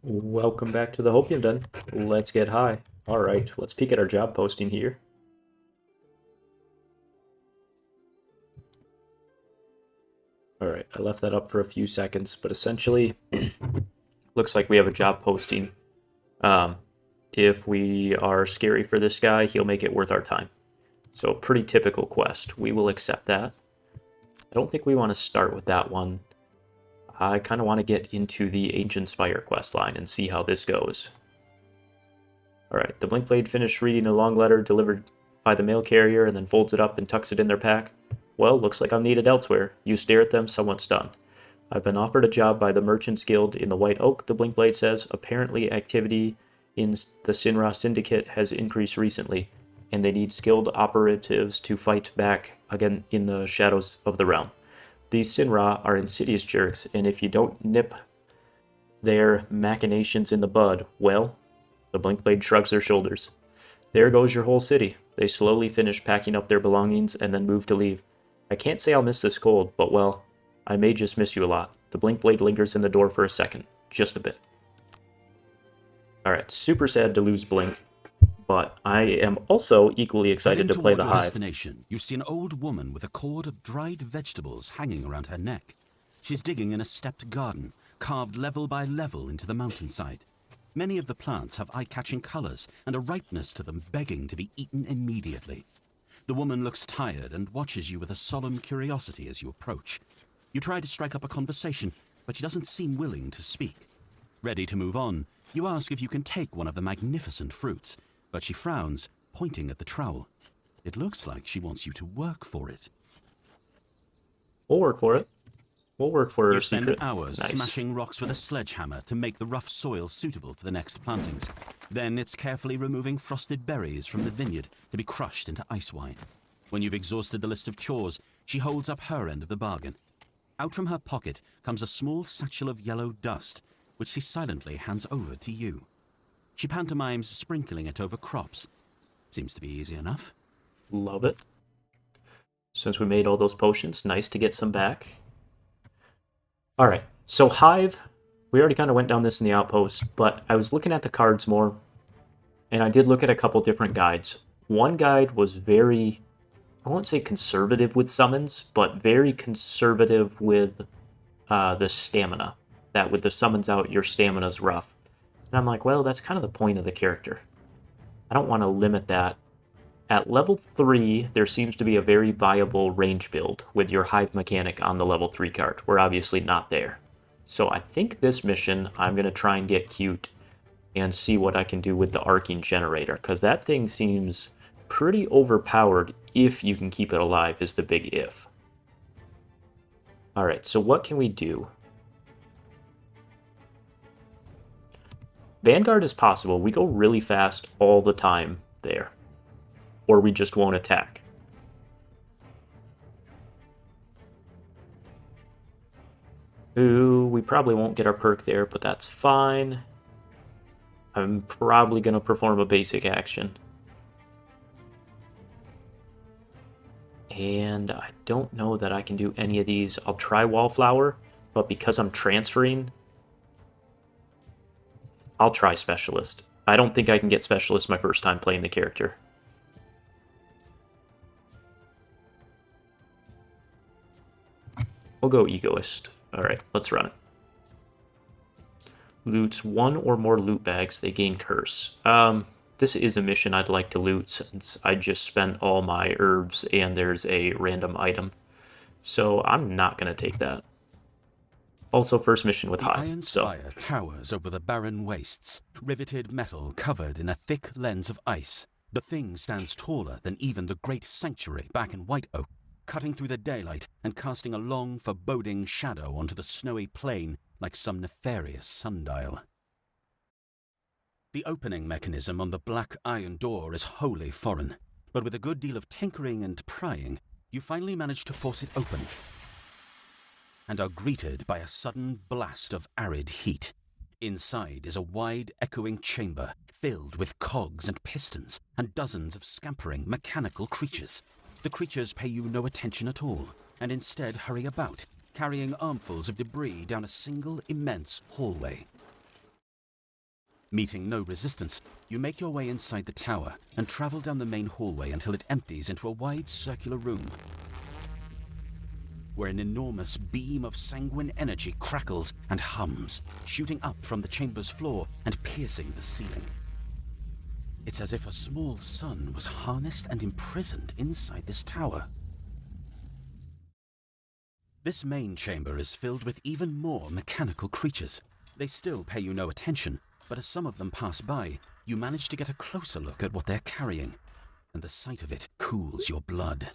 Welcome back to the Hopium Den. Let's get high. Alright, let's peek at our job posting here. Alright, I left that up for a few seconds, but essentially, looks like we have a job posting. If we are scary for this guy, he'll make it worth our time. So, pretty typical quest. We will accept that. I don't think we want to start with that one. I kind of want to get into the Ancient Spire quest line and see how this goes. Alright, the Blinkblade finished reading a long letter delivered by the mail carrier and then folds it up and tucks it in their pack. Well, looks like I'm needed elsewhere. You stare at them, somewhat stunned. I've been offered a job by the Merchants Guild in the White Oak, the Blinkblade says. Apparently activity in the Sinra Syndicate has increased recently, and they need skilled operatives to fight back again in the shadows of the realm. These Sinra are insidious jerks, and if you don't nip their machinations in the bud, well, the Blinkblade shrugs their shoulders. There goes your whole city. They slowly finish packing up their belongings and then move to leave. I can't say I'll miss this cold, but well, I may just miss you a lot. The Blinkblade lingers in the door for a second. Just a bit. Alright, super sad to lose Blink, but I am also equally excited to play the Hive. Destination, you see an old woman with a cord of dried vegetables hanging around her neck. She's digging in a stepped garden, carved level by level into the mountainside. Many of the plants have eye-catching colors and a ripeness to them begging to be eaten immediately. The woman looks tired and watches you with a solemn curiosity as you approach. You try to strike up a conversation, but she doesn't seem willing to speak. Ready to move on, you ask if you can take one of the magnificent fruits, but she frowns, pointing at the trowel. It looks like she wants you to work for it. We'll work for it. We'll work for You her spend secret. hours Nice. smashing rocks with a sledgehammer to make the rough soil suitable for the next plantings. Then it's carefully removing frosted berries from the vineyard to be crushed into ice wine. When you've exhausted the list of chores, she holds up her end of the bargain. Out from her pocket comes a small satchel of yellow dust, which she silently hands over to you. She pantomimes sprinkling it over crops. Seems to be easy enough. Love it. Since we made all those potions, nice to get some back. Alright, so Hive, we already kind of went down this in the outpost, but I was looking at the cards more, and I did look at a couple different guides. One guide was very, I won't say conservative with summons, but very conservative with the stamina. That with the summons out, your stamina's rough. And I'm like, well, that's kind of the point of the character. I don't want to limit that. At level 3, there seems to be a very viable range build with your Hive mechanic on the level 3 card. We're obviously not there. So I think this mission, I'm going to try and get cute and see what I can do with the arcing generator, because that thing seems pretty overpowered if you can keep it alive is the big if. Alright, so what can we do? Vanguard is possible. We go really fast all the time there. Or we just won't attack. Ooh, we probably won't get our perk there, but that's fine. I'm probably going to perform a basic action. And I don't know that I can do any of these. I'll try Wallflower, but because I'm transferring, I'll try Specialist. I don't think I can get Specialist my first time playing the character. We'll go Egoist. Alright, let's run it. Loots one or more loot bags, they gain curse. This is a mission I'd like to loot since I just spent all my herbs and there's a random item. So I'm not going to take that. Also, first mission with Hive. The iron spire towers over the barren wastes, riveted metal covered in a thick lens of ice. The thing stands taller than even the great sanctuary back in White Oak, cutting through the daylight and casting a long, foreboding shadow onto the snowy plain like some nefarious sundial. The opening mechanism on the black iron door is wholly foreign, but with a good deal of tinkering and prying, you finally manage to force it open, and are greeted by a sudden blast of arid heat. Inside is a wide, echoing chamber filled with cogs and pistons and dozens of scampering mechanical creatures. The creatures pay you no attention at all, and instead hurry about, carrying armfuls of debris down a single immense hallway. Meeting no resistance, you make your way inside the tower and travel down the main hallway until it empties into a wide circular room, where an enormous beam of sanguine energy crackles and hums, shooting up from the chamber's floor and piercing the ceiling. It's as if a small sun was harnessed and imprisoned inside this tower. This main chamber is filled with even more mechanical creatures. They still pay you no attention, but as some of them pass by, you manage to get a closer look at what they're carrying, and the sight of it cools your blood.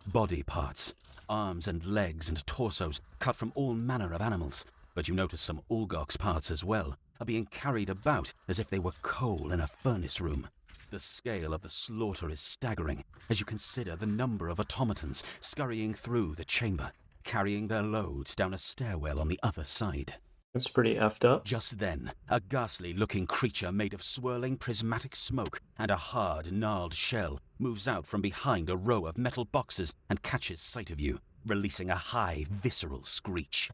Body parts, arms and legs and torsos cut from all manner of animals, but you notice some Ulgok's parts as well are being carried about as if they were coal in a furnace room. The scale of the slaughter is staggering as you consider the number of automatons scurrying through the chamber, carrying their loads down a stairwell on the other side. That's pretty effed up. Just then, a ghastly-looking creature made of swirling prismatic smoke and a hard, gnarled shell moves out from behind a row of metal boxes and catches sight of you, releasing a high, visceral screech.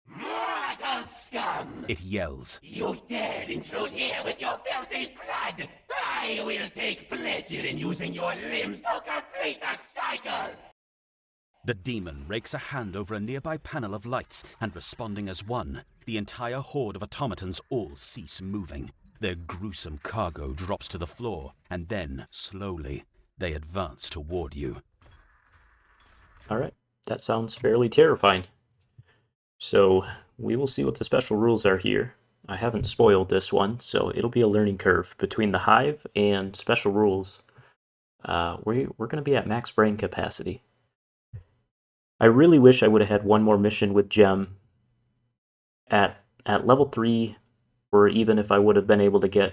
Mortal scum! It yells. You dared intrude here with your filthy blood! I will take pleasure in using your limbs to complete the cycle! The demon rakes a hand over a nearby panel of lights, and responding as one, the entire horde of automatons all cease moving. Their gruesome cargo drops to the floor, and then, slowly, they advance toward you. Alright, that sounds fairly terrifying. So, we will see what the special rules are here. I haven't spoiled this one, so it'll be a learning curve. Between the Hive and special rules, we're going to be at max brain capacity. I really wish I would have had one more mission with Gem at level 3, or even if I would have been able to get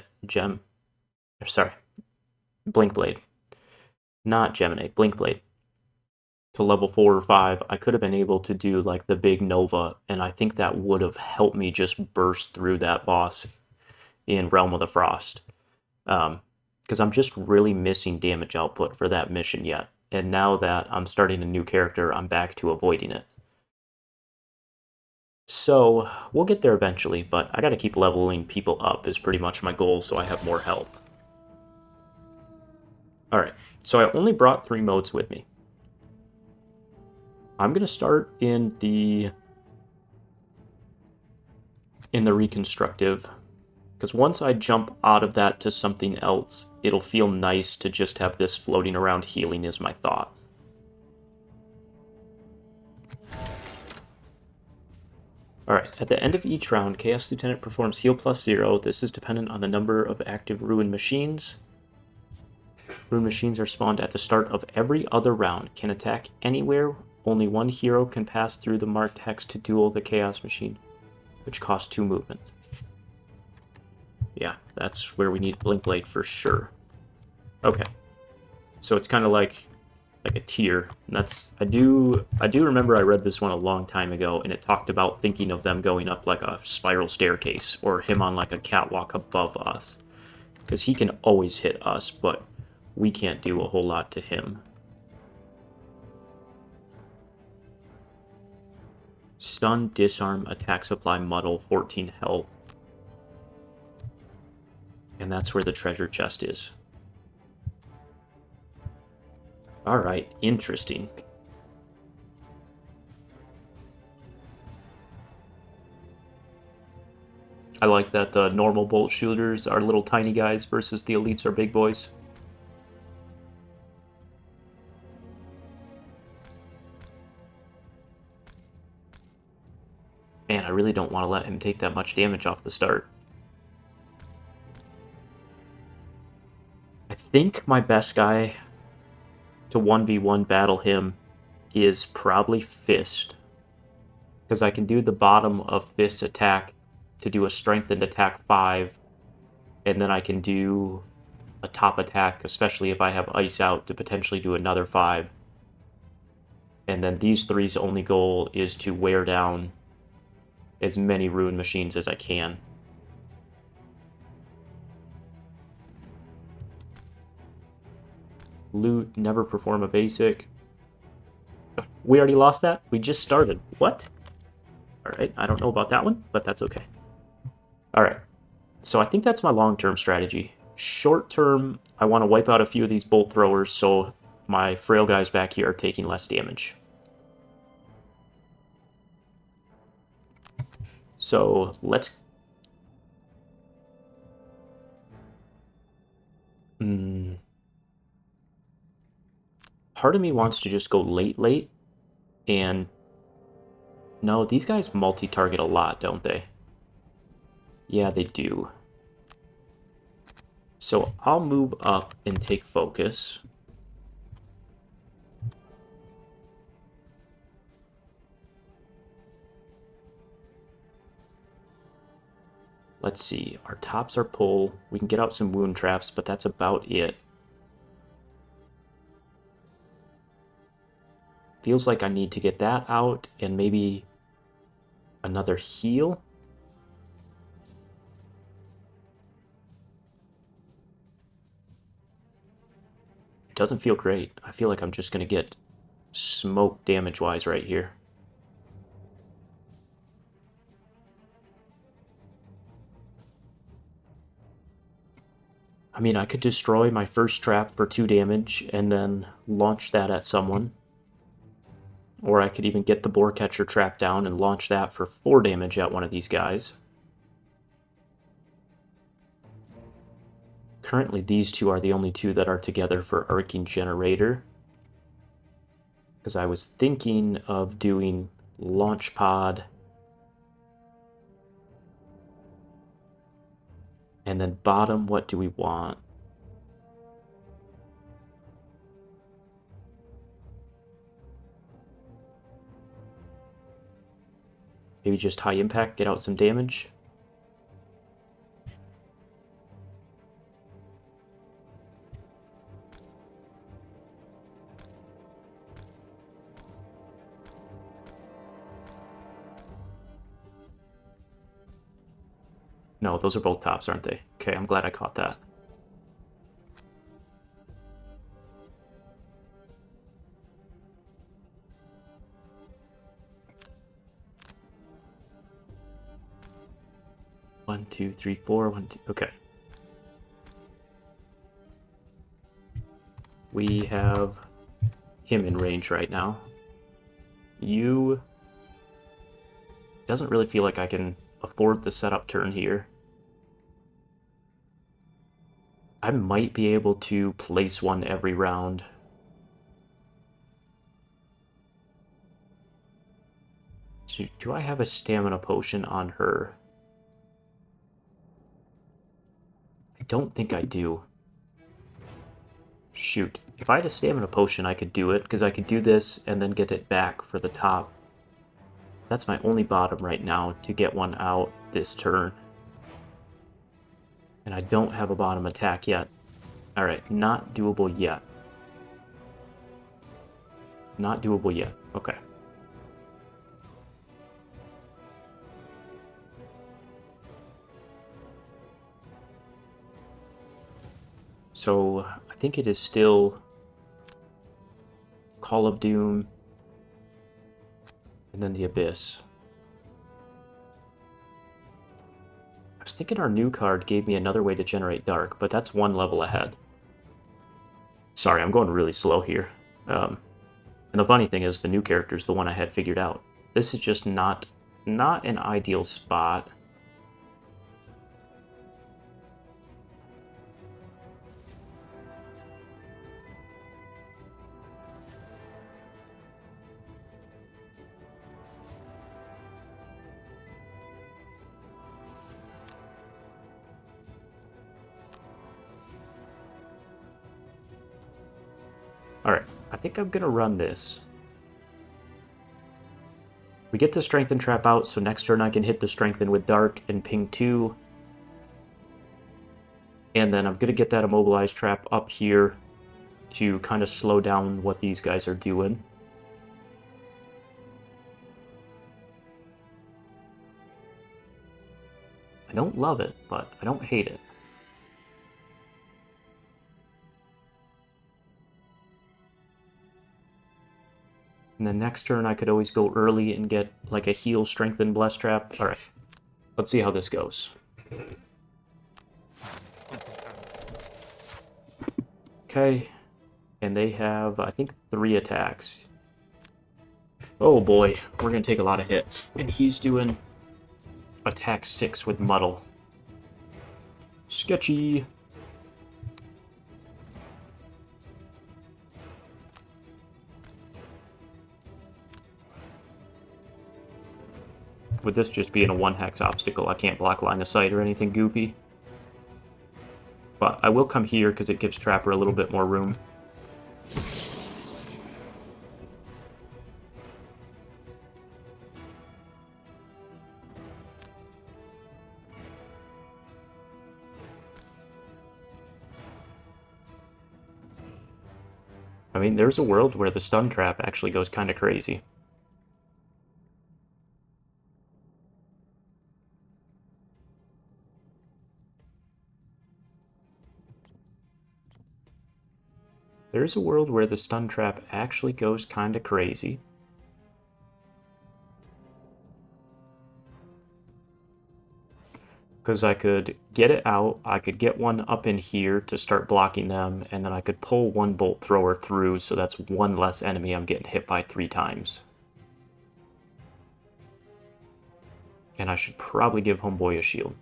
Blinkblade. Not Gemini, Blinkblade. To level 4 or 5, I could have been able to do like the big Nova, and I think that would have helped me just burst through that boss in Realm of the Frost. Because I'm just really missing damage output for that mission yet. And now that I'm starting a new character, I'm back to avoiding it. So, we'll get there eventually, but I gotta keep leveling people up is pretty much my goal, so I have more health. Alright, so I only brought 3 modes with me. I'm gonna start in the reconstructive, because once I jump out of that to something else, it'll feel nice to just have this floating around healing is my thought. Alright, at the end of each round, Chaos Lieutenant performs heal +0. This is dependent on the number of active Ruin machines. Ruin machines are spawned at the start of every other round, can attack anywhere. Only one hero can pass through the marked hex to duel the Chaos Machine, which costs 2 movement. Yeah, that's where we need Blinkblade for sure. Okay, so it's kind of like a tier. And that's I do remember I read this one a long time ago, and it talked about thinking of them going up like a spiral staircase, or him on like a catwalk above us, because he can always hit us, but we can't do a whole lot to him. Stun, disarm, attack supply, muddle, 14 health. And that's where the treasure chest is. Alright, interesting. I like that the normal bolt shooters are little tiny guys versus the elites are big boys. Man, I really don't want to let him take that much damage off the start. I think my best guy to 1v1 battle him is probably Fist, because I can do the bottom of Fist's attack to do a strengthened attack 5, and then I can do a top attack, especially if I have ice out, to potentially do another 5. And then these three's only goal is to wear down as many Ruin machines as I can. Loot, never perform a basic. We already lost that? We just started. What? Alright, I don't know about that one, but that's okay. Alright. So I think that's my long-term strategy. Short-term, I want to wipe out a few of these bolt throwers so my frail guys back here are taking less damage. So let's... Part of me wants to just go late, and... No, these guys multi-target a lot, don't they? Yeah, they do. So I'll move up and take focus. Let's see, our tops are pull. We can get out some wound traps, but that's about it. Feels like I need to get that out and maybe another heal. It doesn't feel great. I feel like I'm just going to get smoked damage-wise right here. I mean, I could destroy my first trap for 2 damage and then launch that at someone. Or I could even get the boar catcher trap down and launch that for 4 damage at one of these guys. Currently, these two are the only two that are together for Arcing Generator. Because I was thinking of doing Launch Pod. And then bottom, what do we want? Maybe just high impact, get out some damage. No, those are both tops, aren't they? Okay, I'm glad I caught that. One, two, three, four, 1, 2, okay. We have him in range right now. You... Doesn't really feel like I can afford the setup turn here. I might be able to place one every round. Do I have a stamina potion on her? I don't think I do. Shoot. If I had a stamina potion, I could do it, because I could do this and then get it back for the top. That's my only bottom right now to get one out this turn. And I don't have a bottom attack yet. Alright, not doable yet. Not doable yet. Okay. So, I think it is still Call of Doom and then the Abyss. I was thinking our new card gave me another way to generate dark, but that's 1 level ahead. Sorry, I'm going really slow here. And the funny thing is, the new character is the one I had figured out. This is just not an ideal spot. Alright, I think I'm gonna run this. We get the Strengthen trap out, so next turn I can hit the Strengthen with Dark and ping 2. And then I'm gonna get that Immobilized trap up here to kind of slow down what these guys are doing. I don't love it, but I don't hate it. And then next turn I could always go early and get like a heal, strengthen, bless trap. Alright, let's see how this goes. Okay. And they have, I think, 3 attacks. Oh boy, we're going to take a lot of hits. And he's doing attack 6 with Muddle. Sketchy. With this just being a 1-hex obstacle, I can't block line of sight or anything goofy. But I will come here because it gives Trapper a little bit more room. I mean, there's a world where the stun trap actually goes kind of crazy. There's a world where the stun trap actually goes kind of crazy. Because I could get it out, I could get one up in here to start blocking them, and then I could pull one bolt thrower through, so that's one less enemy I'm getting hit by 3 times. And I should probably give Homeboy a shield.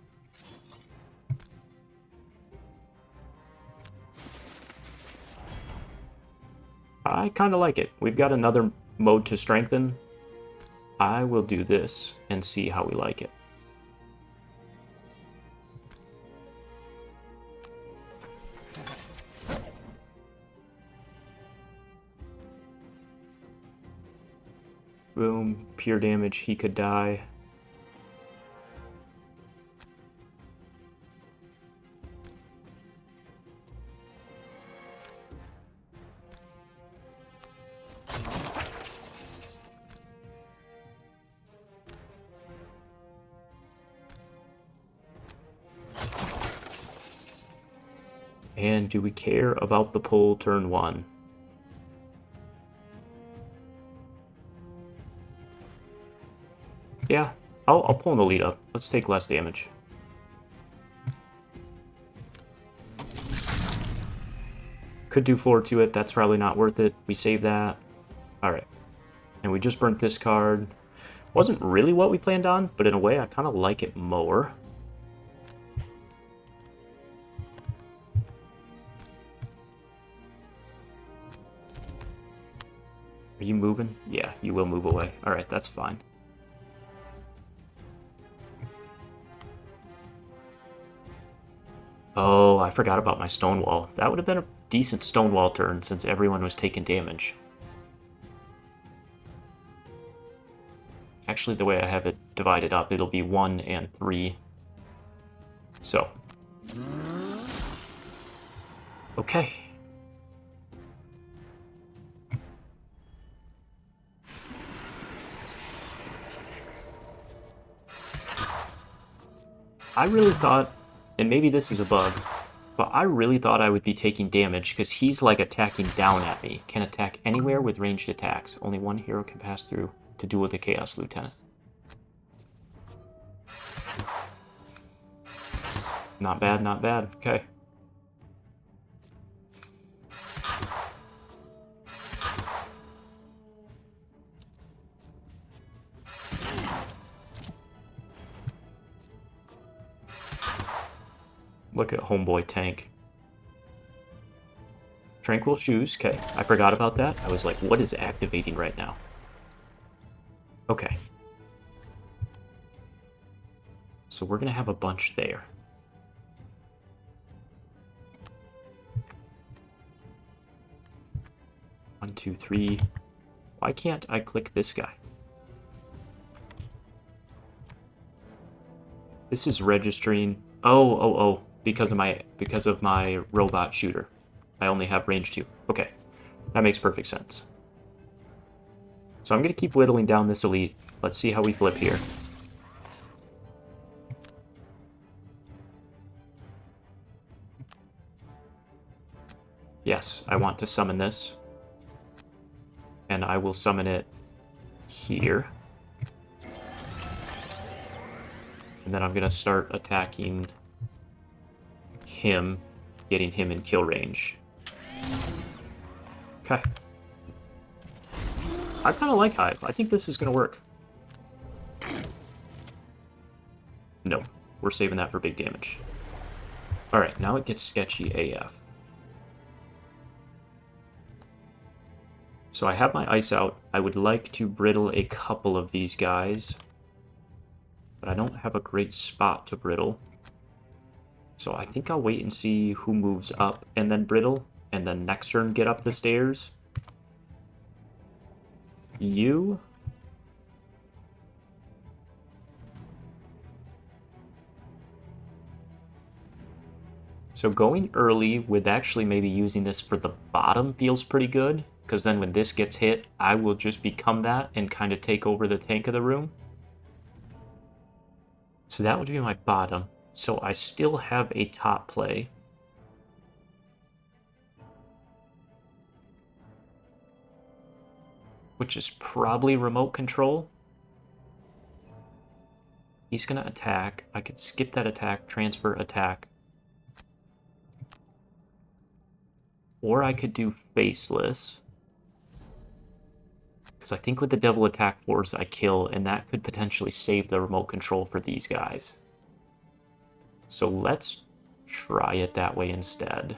I kind of like it. We've got another mode to strengthen. I will do this and see how we like it. Boom, pure damage, he could die. And do we care about the pull turn 1? Yeah, I'll pull an elite up. Let's take less damage. Could do 4 to it. That's probably not worth it. We save that. Alright. And we just burnt this card. Wasn't really what we planned on, but in a way I kind of like it more. Are you moving? Yeah, you will move away. Alright, that's fine. Oh, I forgot about my Stonewall. That would have been a decent Stonewall turn since everyone was taking damage. Actually, the way I have it divided up, it'll be 1 and 3. So. Okay. I really thought, and maybe this is a bug, but I really thought I would be taking damage because he's like attacking down at me. Can attack anywhere with ranged attacks. Only one hero can pass through to duel the Chaos Lieutenant. Not bad, not bad. Okay. Look at Homeboy tank. Tranquil Shoes, okay. I forgot about that. I was like, what is activating right now? Okay. So we're gonna have a bunch there. One, two, three. Why can't I click this guy? This is registering. Oh. Because of my robot shooter. I only have range 2. Okay. That makes perfect sense. So I'm going to keep whittling down this elite. Let's see how we flip here. Yes, I want to summon this. And I will summon it here. And then I'm going to start attacking him, getting him in kill range. Okay. I kind of like Hive. I think this is going to work. No, we're saving that for big damage. Alright, now it gets sketchy AF. So I have my ice out. I would like to brittle a couple of these guys, but I don't have a great spot to brittle. So I think I'll wait and see who moves up and then brittle, and then next turn get up the stairs. You... So going early with actually maybe using this for the bottom feels pretty good, because then when this gets hit, I will just become that and kind of take over the tank of the room. So that would be my bottom. So I still have a top play. Which is probably remote control. He's going to attack. I could skip that attack, transfer, attack. Or I could do faceless. Because I think with the double attack force I kill, and that could potentially save the remote control for these guys. So let's try it that way instead.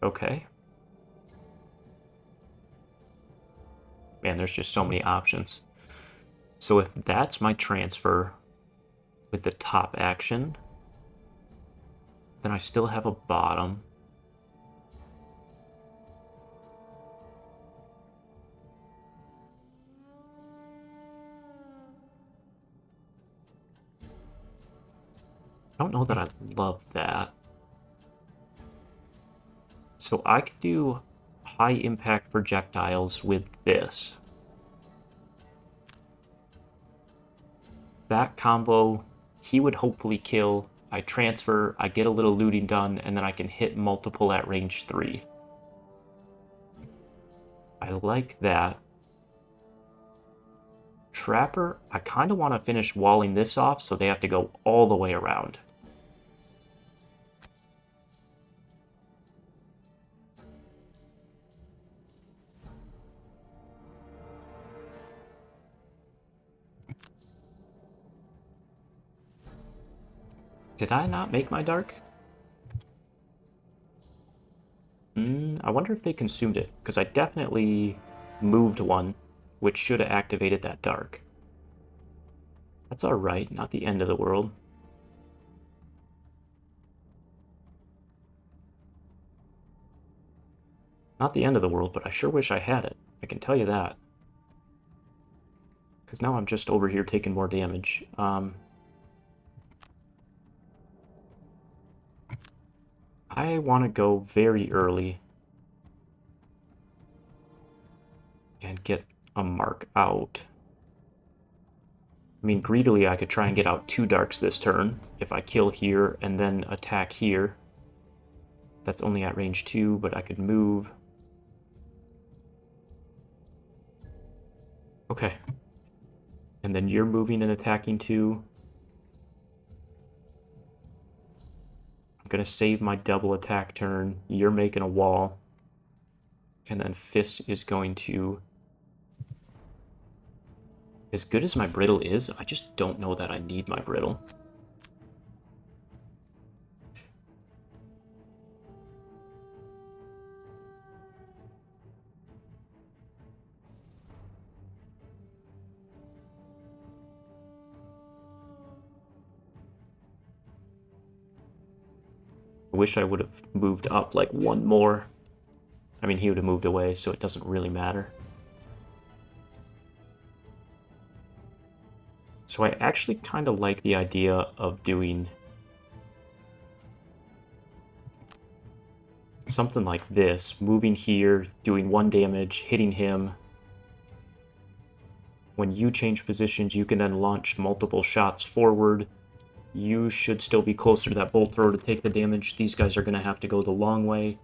Okay. Man, there's just so many options. So if that's my transfer with the top action, then I still have a bottom. I don't know that I love that. So I could do high impact projectiles with this. That combo, he would hopefully kill. I transfer, I get a little looting done, and then I can hit multiple at range 3. I like that. Trapper, I kind of want to finish walling this off, so they have to go all the way around. Did I not make my dark? I wonder if they consumed it, because I definitely moved one, which should have activated that dark. That's alright, not the end of the world. Not the end of the world, but I sure wish I had it. I can tell you that. Because now I'm just over here taking more damage. I want to go very early and get a mark out. I mean, greedily, I could try and get out 2 darks this turn. If I kill here and then attack here. That's only at range 2, but I could move. Okay. And then you're moving and attacking too. I'm going to save my double attack turn. You're making a wall. And then Fist is going to... As good as my brittle is, I just don't know that I need my brittle. I wish I would have moved up like one more. I mean, he would have moved away, so it doesn't really matter. So I actually kind of like the idea of doing something like this. Moving here, doing 1 damage, hitting him. When you change positions, you can then launch multiple shots forward. You should still be closer to that bolt thrower to take the damage. These guys are going to have to go the long way.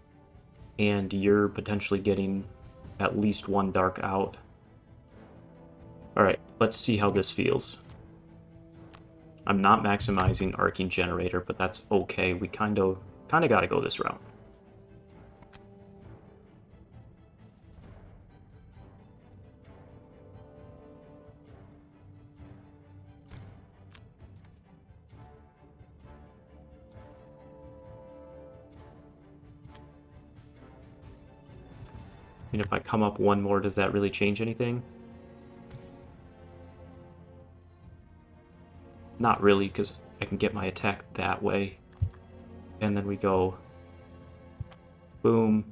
And you're potentially getting at least one dark out. Alright, let's see how this feels. I'm not maximizing Arcing Generator, but that's okay. We kind of gotta go this route. And if I come up one more, does that really change anything? Not really, because I can get my attack that way. And then we go... Boom.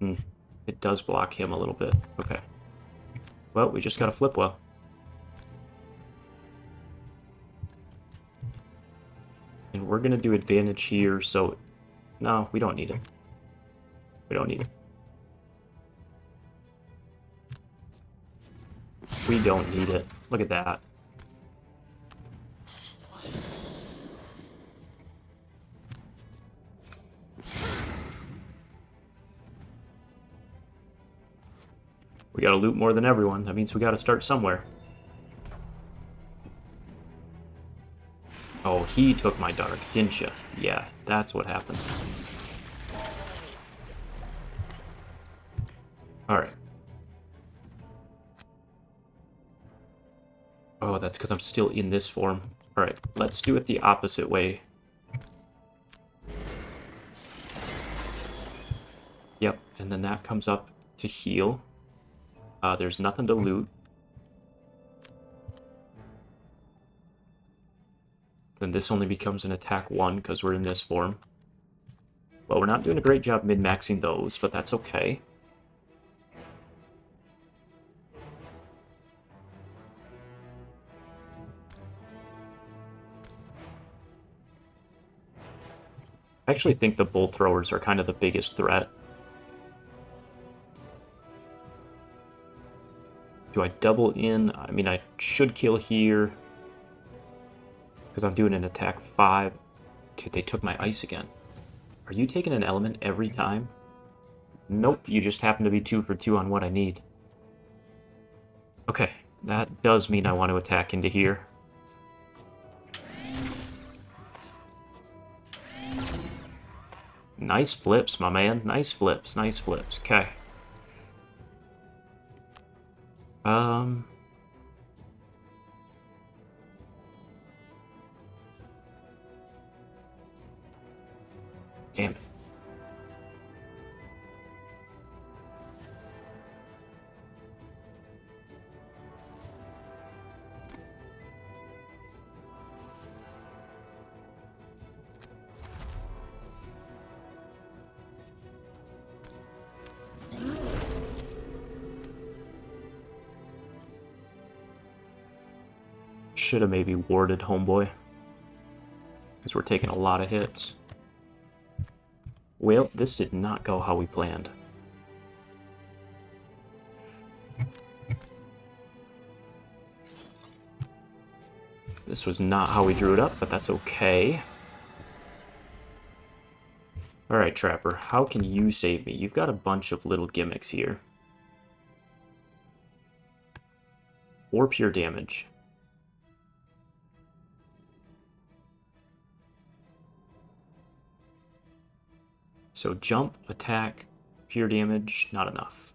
It does block him a little bit. Okay. Well, we just got to flip well. And we're going to do advantage here, so... No, we don't need it. We don't need it. We don't need it. Look at that. We gotta loot more than everyone. That means we gotta start somewhere. Oh, he took my dark, didn't ya? Yeah, that's what happened. Alright. Oh, that's because I'm still in this form. Alright, let's do it the opposite way. Yep, and then that comes up to heal. There's nothing to loot. Then this only becomes an attack 1 because we're in this form. Well, we're not doing a great job min-maxing those, but that's okay. I actually think the bolt throwers are kind of the biggest threat. Do I double in? I mean, I should kill here. Because I'm doing an attack 5. Dude, they took my ice again. Are you taking an element every time? Nope, you just happen to be 2 for 2 on what I need. Okay, that does mean I want to attack into here. Nice flips, my man. Nice flips, nice flips. Okay. Damn it. Should have maybe warded homeboy. Because we're taking a lot of hits. Well, this did not go how we planned. This was not how we drew it up, but that's okay. Alright, Trapper, how can you save me? You've got a bunch of little gimmicks here. 4 pure damage. So jump, attack, pure damage, not enough.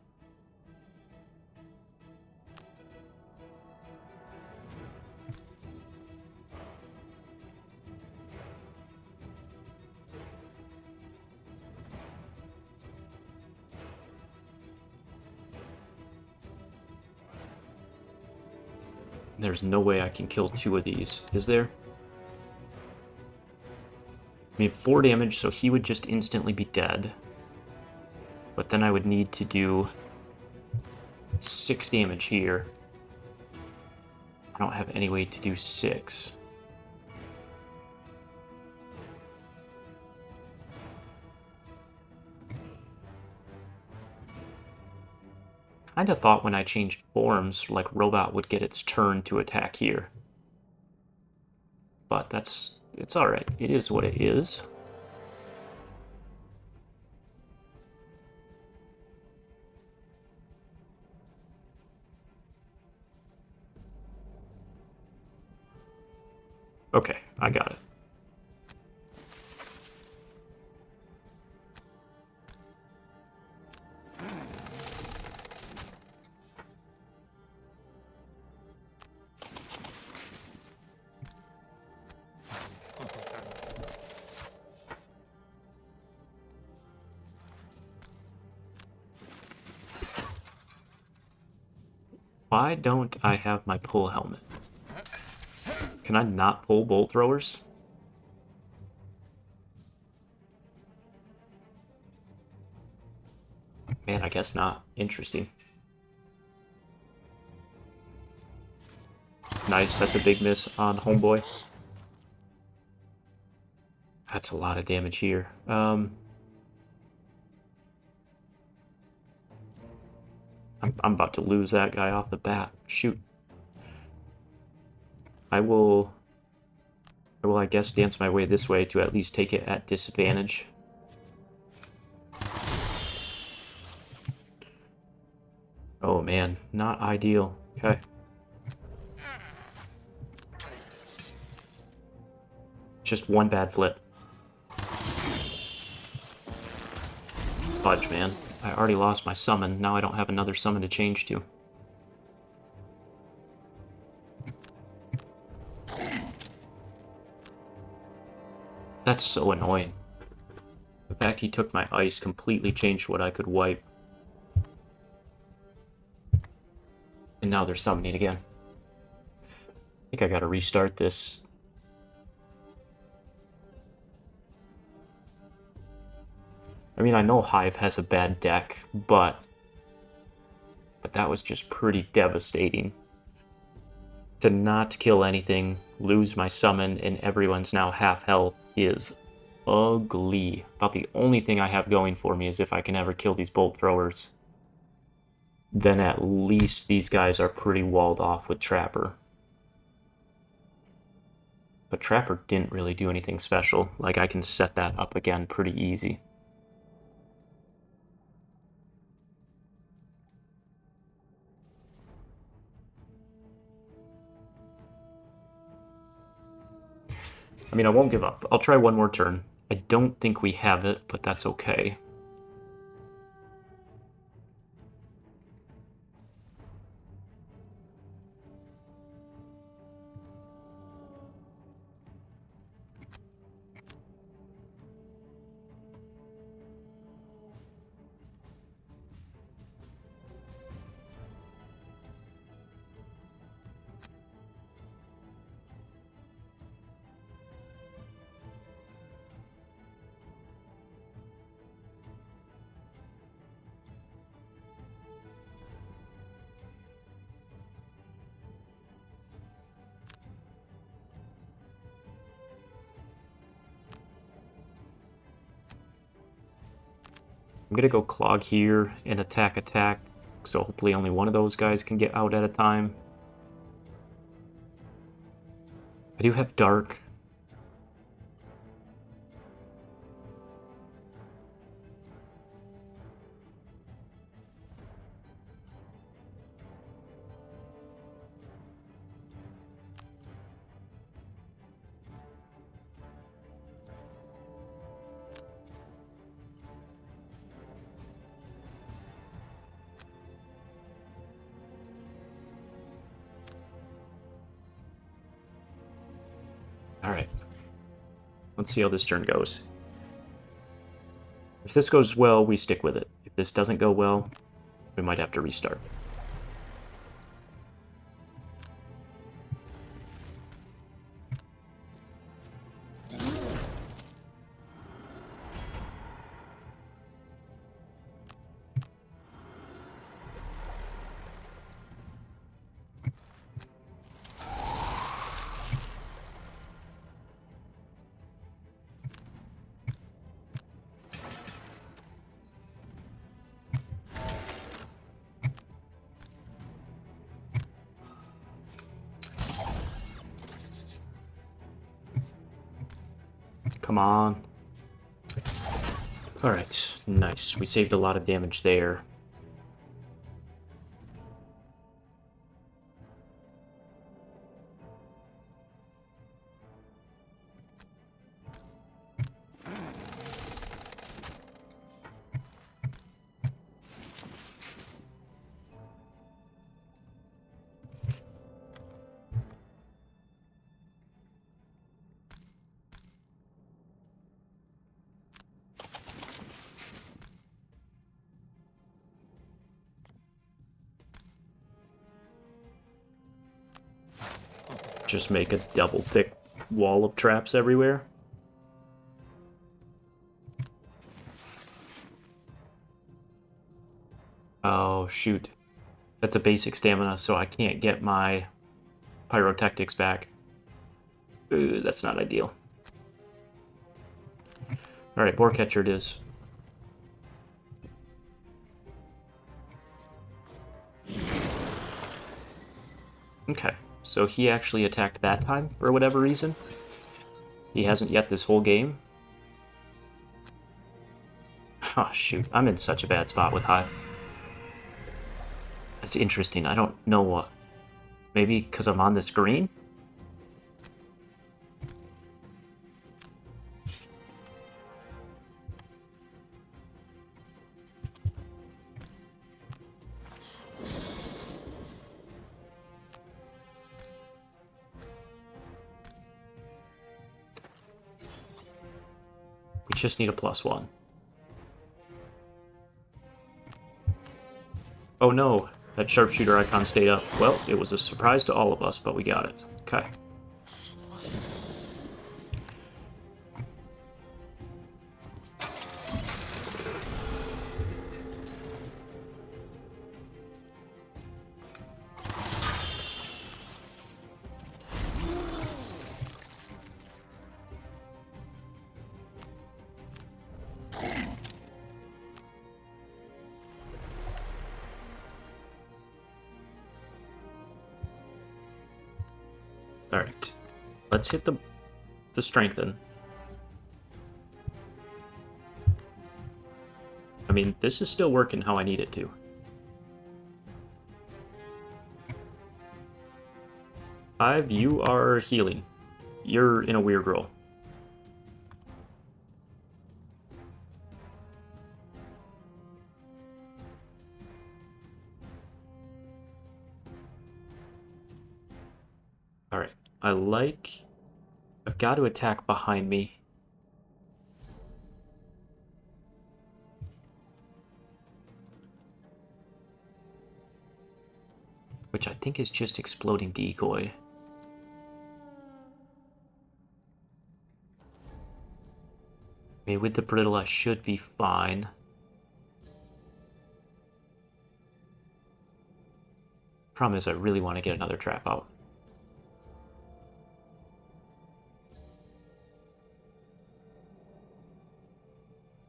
There's no way I can kill 2 of these, is there? I mean, 4 damage, so he would just instantly be dead. But then I would need to do 6 damage here. I don't have any way to do 6. Kinda thought when I changed forms, like, Robot would get its turn to attack here. But it's alright. It is what it is. Okay, I got it. Why don't I have my pull helmet? Can I not pull bolt throwers? Man, I guess not. Interesting. Nice, that's a big miss on Homeboy. That's a lot of damage here. I'm about to lose that guy off the bat. Shoot. I will, I guess, dance my way this way to at least take it at disadvantage. Oh man, not ideal. Okay. Just one bad flip. Fudge, man. I already lost my summon. Now I don't have another summon to change to. That's so annoying. The fact he took my ice completely changed what I could wipe. And now they're summoning again. I think I gotta restart this. I mean, I know Hive has a bad deck, but that was just pretty devastating. To not kill anything, lose my summon, and everyone's now half health is ugly. About the only thing I have going for me is if I can ever kill these bolt throwers. Then at least these guys are pretty walled off with Trapper. But Trapper didn't really do anything special. Like, I can set that up again pretty easy. I mean, I won't give up. I'll try one more turn. I don't think we have it, but that's okay. I'm gonna go Clog here and attack, so hopefully only one of those guys can get out at a time. I do have Dark. Alright. Let's see how this turn goes. If this goes well, we stick with it. If this doesn't go well, we might have to restart. Come on. Alright, nice. We saved a lot of damage there. just make a double thick wall of traps everywhere. Oh, shoot. That's a basic stamina, so I can't get my pyrotactics back. Ooh, that's not ideal. Alright, boar catcher it is. Okay, so he actually attacked that time, for whatever reason. He hasn't yet this whole game. Oh, shoot. I'm in such a bad spot with Hive. That's interesting. I don't know what. Maybe because I'm on this green? We just need a +1. Oh no, that sharpshooter icon stayed up. Well, it was a surprise to all of us, but we got it. Okay. Alright. Let's hit the strengthen. I mean, this is still working how I need it to. Hive, you are healing. You're in a weird role. Alright. I've got to attack behind me. Which I think is just exploding decoy. I mean, with the brittle, I should be fine. Problem is, I really want to get another trap out.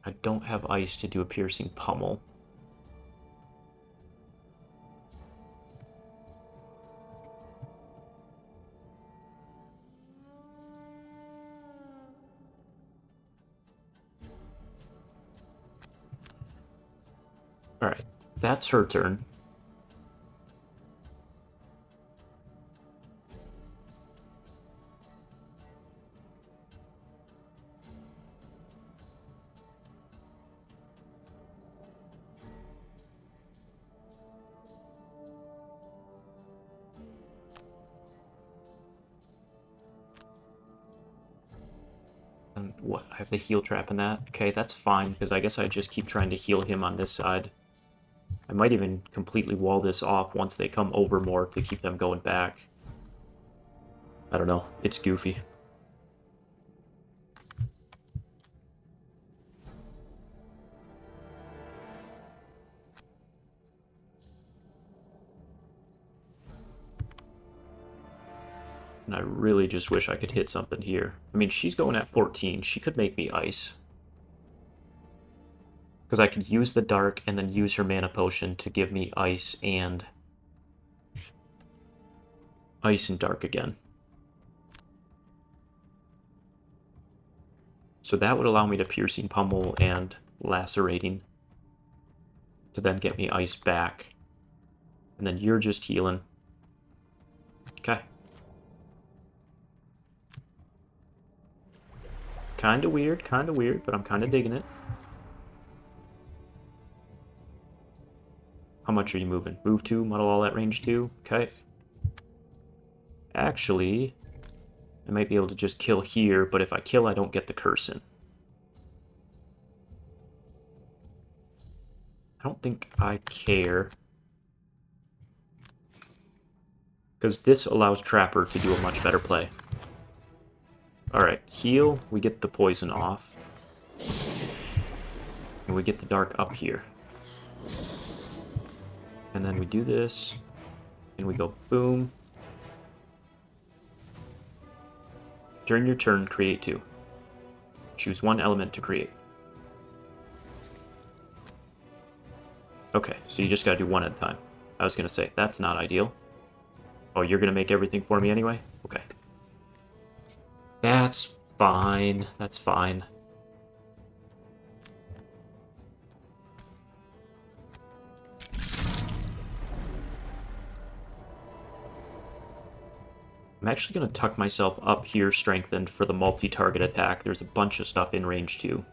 I don't have ice to do a piercing pummel. Alright, that's her turn. And what? I have the heal trap in that? Okay, that's fine, because I guess I just keep trying to heal him on this side. I might even completely wall this off once they come over more to keep them going back. I don't know. It's goofy. And I really just wish I could hit something here. I mean, she's going at 14. She could make me ice. Because I could use the dark and then use her mana potion to give me ice and dark again. So that would allow me to piercing pummel and lacerating to then get me ice back. And then you're just healing. Okay. Kinda weird, but I'm kinda digging it. How much are you moving? Move 2, muddle all at range 2. Okay. Actually, I might be able to just kill here, but if I kill, I don't get the curse in. I don't think I care. because this allows Trapper to do a much better play. Alright, heal, we get the poison off. And we get the dark up here. And then we do this, and we go boom. During your turn, create 2. Choose 1 element to create. Okay, so you just gotta do 1 at a time. I was gonna say, that's not ideal. Oh, you're gonna make everything for me anyway? Okay. That's fine. That's fine. I'm actually going to tuck myself up here strengthened for the multi-target attack. There's a bunch of stuff in range too.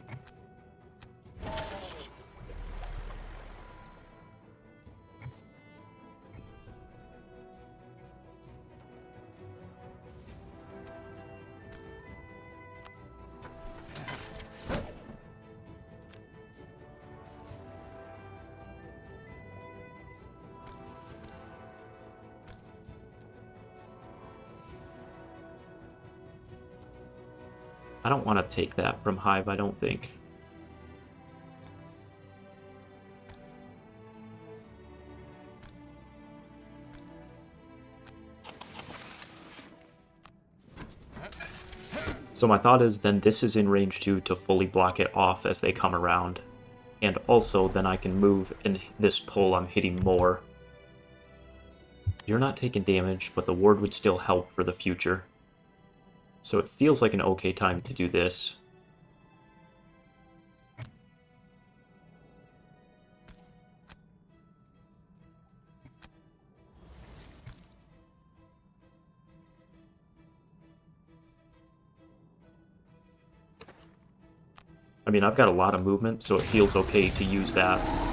I don't want to take that from Hive, I don't think. So my thought is then this is in range 2 to fully block it off as they come around. And also then I can move and this pull I'm hitting more. You're not taking damage, but the ward would still help for the future. So it feels like an okay time to do this. I mean, I've got a lot of movement, so it feels okay to use that.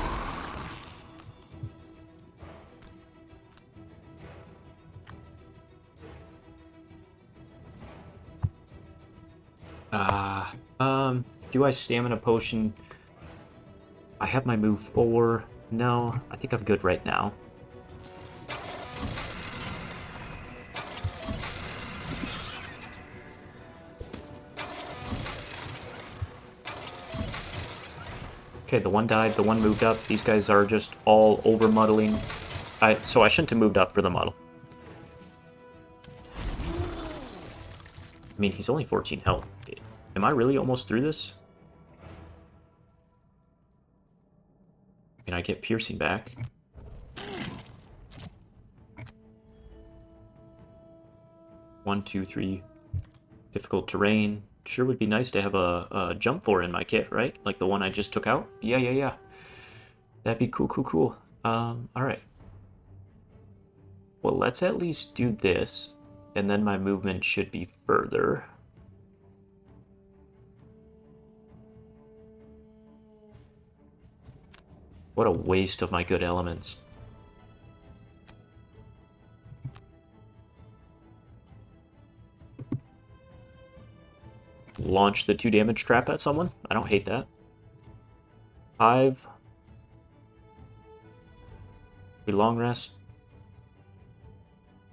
Do I stamina potion? I have my move 4. No, I think I'm good right now. Okay, the one died, the one moved up. These guys are just all over muddling. So I shouldn't have moved up for the muddle. I mean, he's only 14 health. Am I really almost through this? Can I get piercing back? One, two, three. Difficult terrain. Sure would be nice to have a jump for in my kit, right? Like the one I just took out? Yeah. That'd be cool. Alright. Well, let's at least do this, and then my movement should be further. What a waste of my good elements. Launch the 2 damage trap at someone. I don't hate that. Hive. We long rest.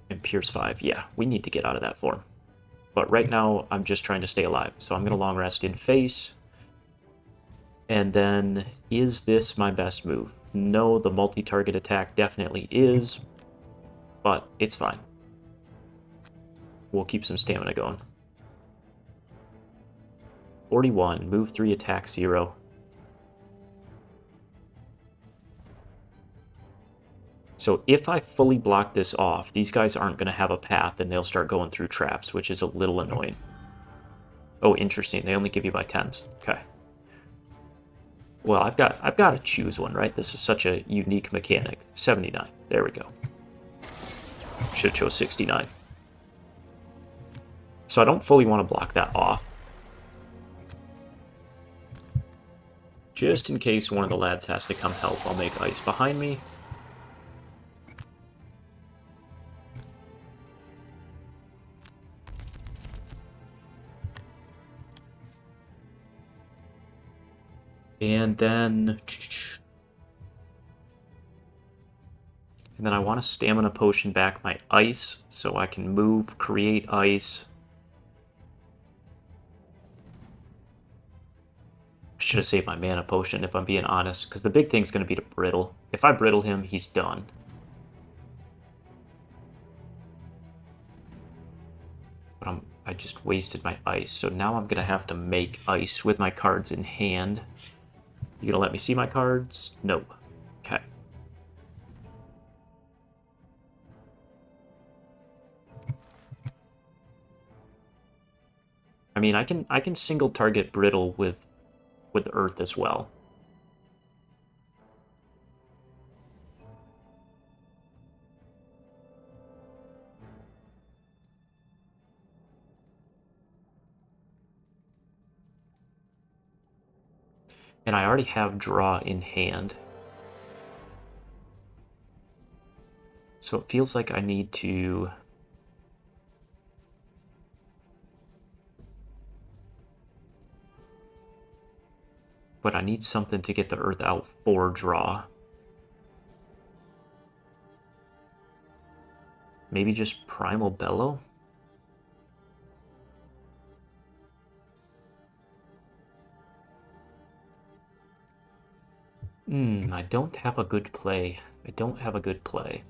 And Pierce 5. Yeah, we need to get out of that form. But right now, I'm just trying to stay alive. So I'm going to long rest in face. And then, is this my best move? No, the multi-target attack definitely is. But it's fine. We'll keep some stamina going. 41, move 3, attack 0. So if I fully block this off, these guys aren't going to have a path and they'll start going through traps, which is a little annoying. Oh, interesting. They only give you by 10s. Okay. Well, I've got to choose one, right? This is such a unique mechanic. 79. There we go. Should chose 69. So I don't fully want to block that off. Just in case one of the lads has to come help, I'll make ice behind me. And then And then I want to stamina potion back my ice so I can move, create ice. I should have saved my mana potion if I'm being honest, because the big thing's going to be to brittle. If I brittle him, he's done. But I just wasted my ice, so now I'm going to have to make ice with my cards in hand. You gonna let me see my cards? No. Okay. I mean, I can single target brittle with earth as well. And I already have draw in hand. So it feels like I need to... But I need something to get the earth out for draw. Maybe just Primal Bellow? I don't have a good play. I don't have a good play.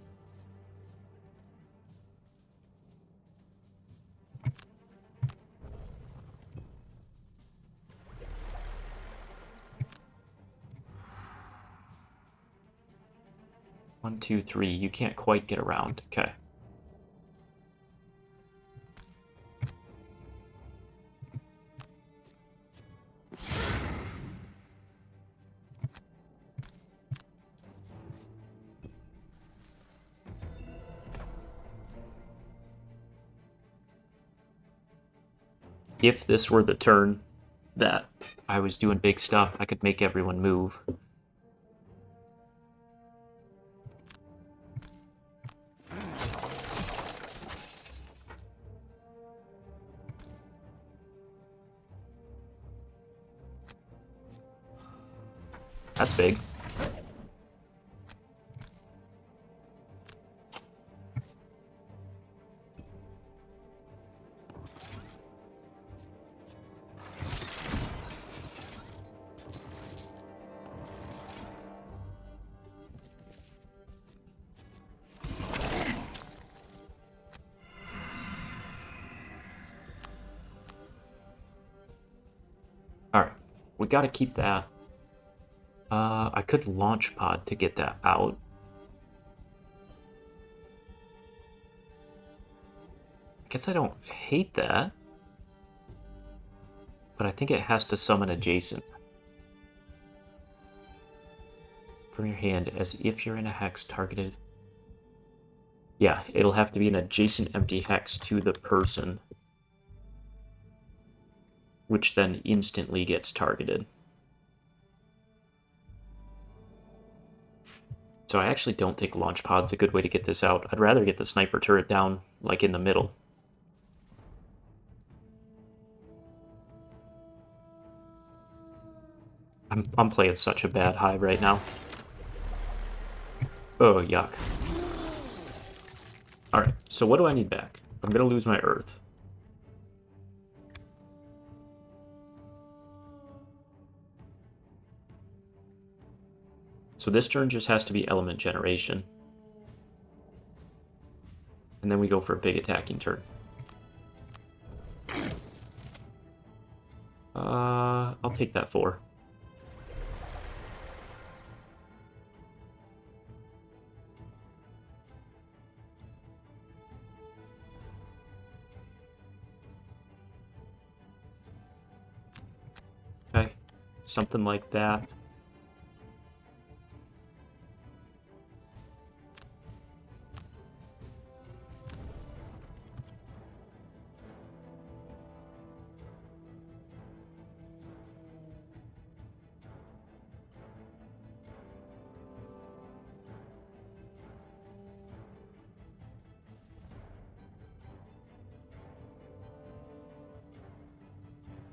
One, two, three. You can't quite get around. Okay. If this were the turn that I was doing big stuff, I could make everyone move. That's big. Alright, we gotta keep that. I could launch pod to get that out. I guess I don't hate that. But I think it has to summon adjacent. From your hand as if you're in a hex targeted. Yeah, it'll have to be an adjacent empty hex to the person. Which then instantly gets targeted. So I actually don't think launch pod's a good way to get this out. I'd rather get the sniper turret down, like, in the middle. I'm playing such a bad Hive right now. Oh, yuck. Alright, so what do I need back? I'm gonna lose my earth. So this turn just has to be element generation. And then we go for a big attacking turn. I'll take that 4. Okay, something like that.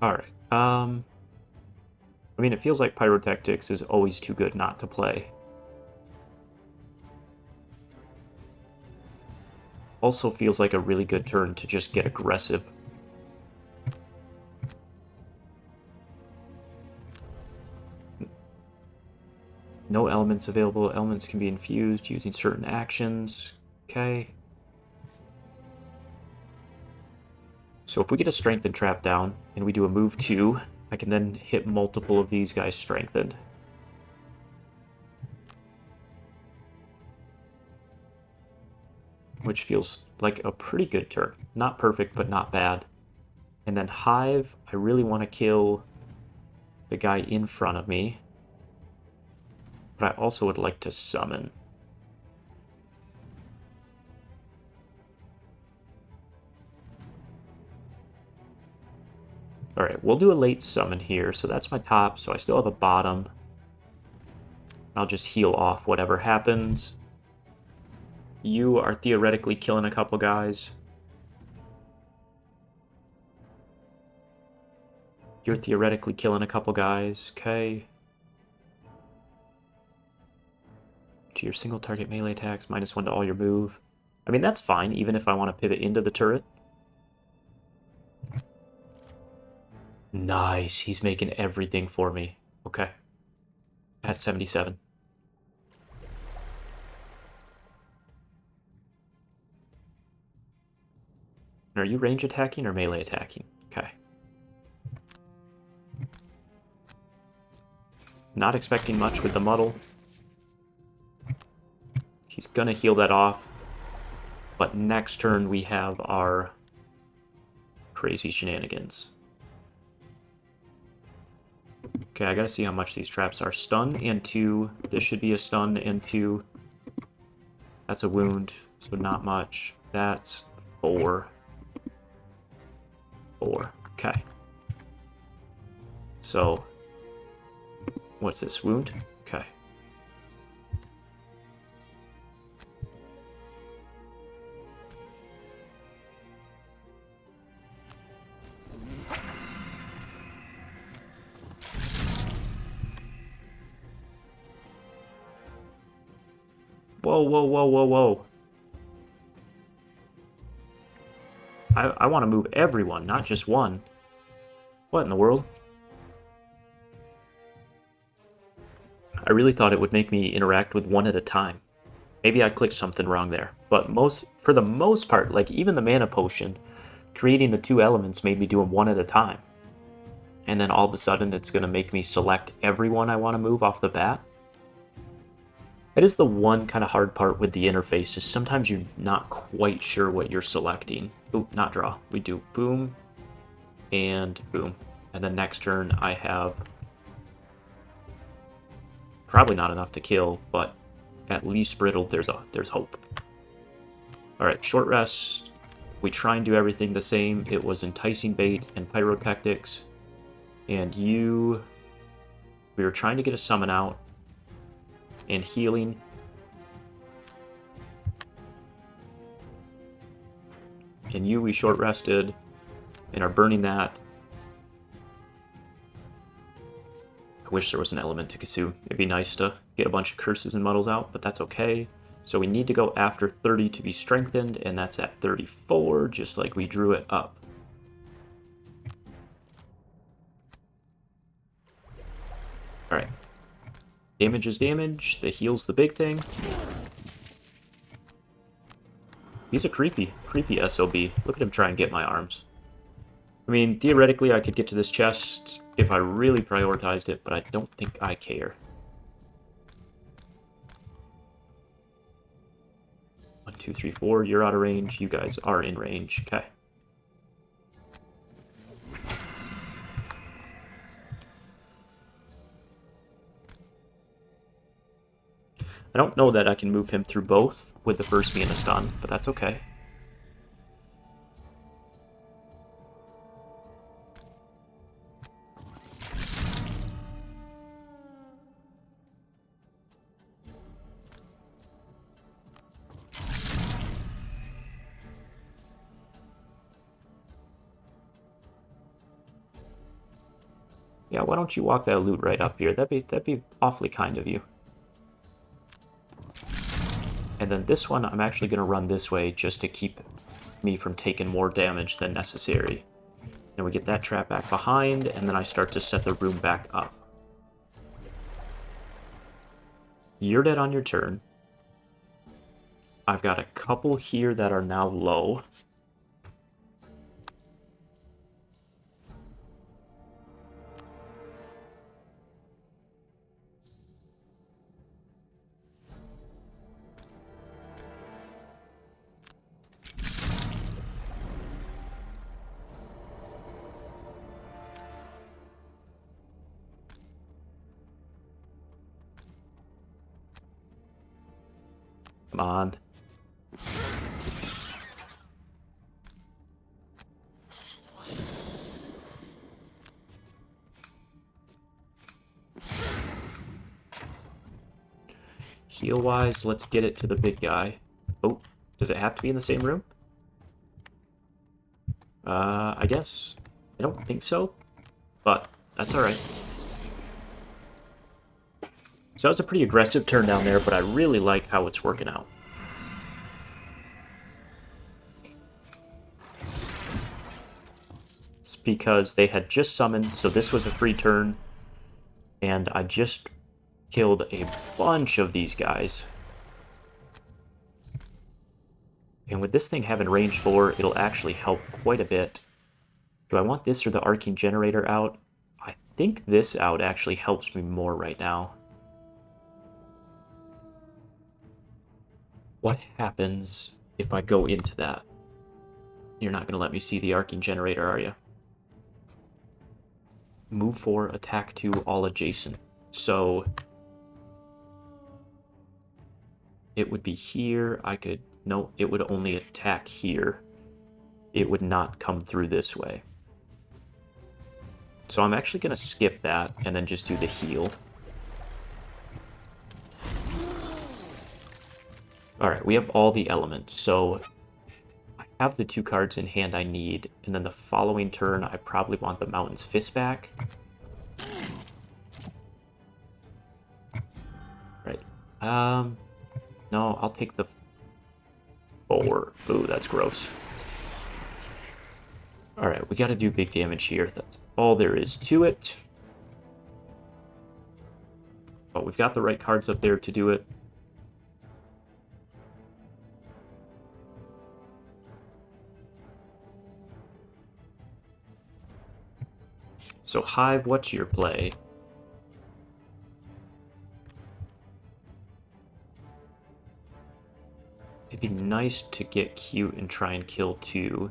Alright, I mean, it feels like Pyrotactics is always too good not to play. also feels like a really good turn to just get aggressive. No elements available. Elements can be infused using certain actions. Okay. So if we get a strengthened trap down and we do a move 2, I can then hit multiple of these guys strengthened. Which feels like a pretty good turn. Not perfect, but not bad. And then Hive, I really want to kill the guy in front of me. But I also would like to summon. Alright, we'll do a late summon here. So that's my top, so I still have a bottom. I'll just heal off whatever happens. You are theoretically killing a couple guys. You're theoretically killing a couple guys, okay. To your single target melee attacks, -1 to all your move. I mean, that's fine, even if I want to pivot into the turret. Nice, he's making everything for me. Okay. At 77. Are you range attacking or melee attacking? Okay. Not expecting much with the muddle. He's gonna heal that off. But next turn we have our crazy shenanigans. Okay, I gotta see how much these traps are. Stun and 2. This should be a stun and 2. That's a wound, so not much. That's 4. 4. Okay. So, what's this? Wound? Okay. Whoa, whoa, whoa, whoa, whoa. I want to move everyone, not just one. What in the world? I really thought it would make me interact with one at a time. Maybe I clicked something wrong there. But for the most part, like even the mana potion, creating the 2 elements made me do them one at a time. And then all of a sudden it's going to make me select everyone I want to move off the bat. That is the one kind of hard part with the interface, is sometimes you're not quite sure what you're selecting. Ooh, not draw. We do boom and boom. And then next turn I have probably not enough to kill, but at least brittled there's hope. Alright, short rest. We try and do everything the same. It was enticing bait and pyrotactics. And we were trying to get a summon out. And healing. And we short rested and are burning that. I wish there was an element to consume. It'd be nice to get a bunch of curses and muddles out, but that's okay. So we need to go after 30 to be strengthened, and that's at 34, just like we drew it up. Alright. Damage is damage. The heal's the big thing. He's a creepy SOB. Look at him try and get my arms. I mean, theoretically, I could get to this chest if I really prioritized it, but I don't think I care. 1, 2, 3, 4. You're out of range. You guys are in range. Okay. I don't know that I can move him through both with the first being a stun, but that's okay. Yeah, why don't you walk that loot right up here? That'd be awfully kind of you. And then this one, I'm actually going to run this way just to keep me from taking more damage than necessary. And we get that trap back behind, and then I start to set the room back up. You're dead on your turn. I've got a couple here that are now low. Come on. Heal-wise, let's get it to the big guy. Oh, does it have to be in the same room? I guess. I don't think so, but that's alright. So that was a pretty aggressive turn down there, but I really like how it's working out. It's because they had just summoned, so this was a free turn, and I just killed a bunch of these guys. And with this thing having range 4, it'll actually help quite a bit. Do I want this or the arcing generator out? I think this out actually helps me more right now. What happens if I go into that? You're not going to let me see the arcing generator, are you? Move 4, attack 2, all adjacent. So it would be here. I could... No, it would only attack here. It would not come through this way. So I'm actually going to skip that and then just do the heal. Alright, we have all the elements, so I have the 2 cards in hand I need, and then the following turn I probably want the Mountain's Fist back. Right. No, I'll take the 4. Ooh, that's gross. Alright, we gotta do big damage here. That's all there is to it. But we've got the right cards up there to do it. So, Hive, what's your play? It'd be nice to get cute and try and kill 2.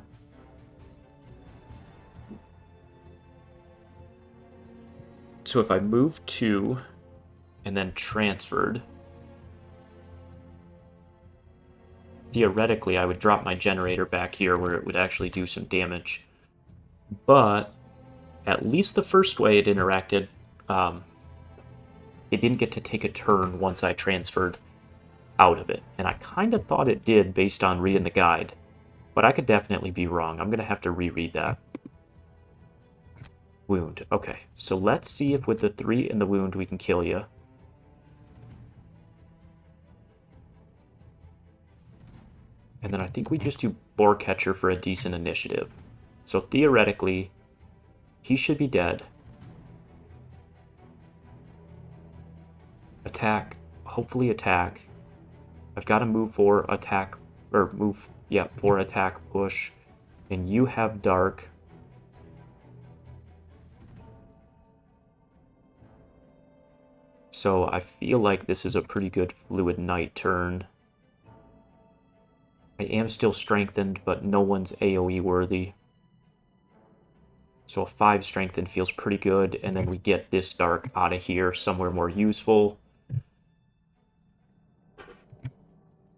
So if I move 2 and then transferred, theoretically I would drop my generator back here where it would actually do some damage. But at least the first way it interacted, it didn't get to take a turn once I transferred out of it. And I kind of thought it did based on reading the guide. But I could definitely be wrong. I'm going to have to reread that. Wound. Okay, so let's see if with the 3 in the wound we can kill you. And then I think we just do Boar Catcher for a decent initiative. So theoretically, he should be dead. Attack. Hopefully attack. I've got to move for attack, or move, yeah, for attack, push. And you have dark. So I feel like this is a pretty good Fluid Knight turn. I am still strengthened, but no one's AoE worthy. So a 5 strengthened feels pretty good, and then we get this dark out of here somewhere more useful.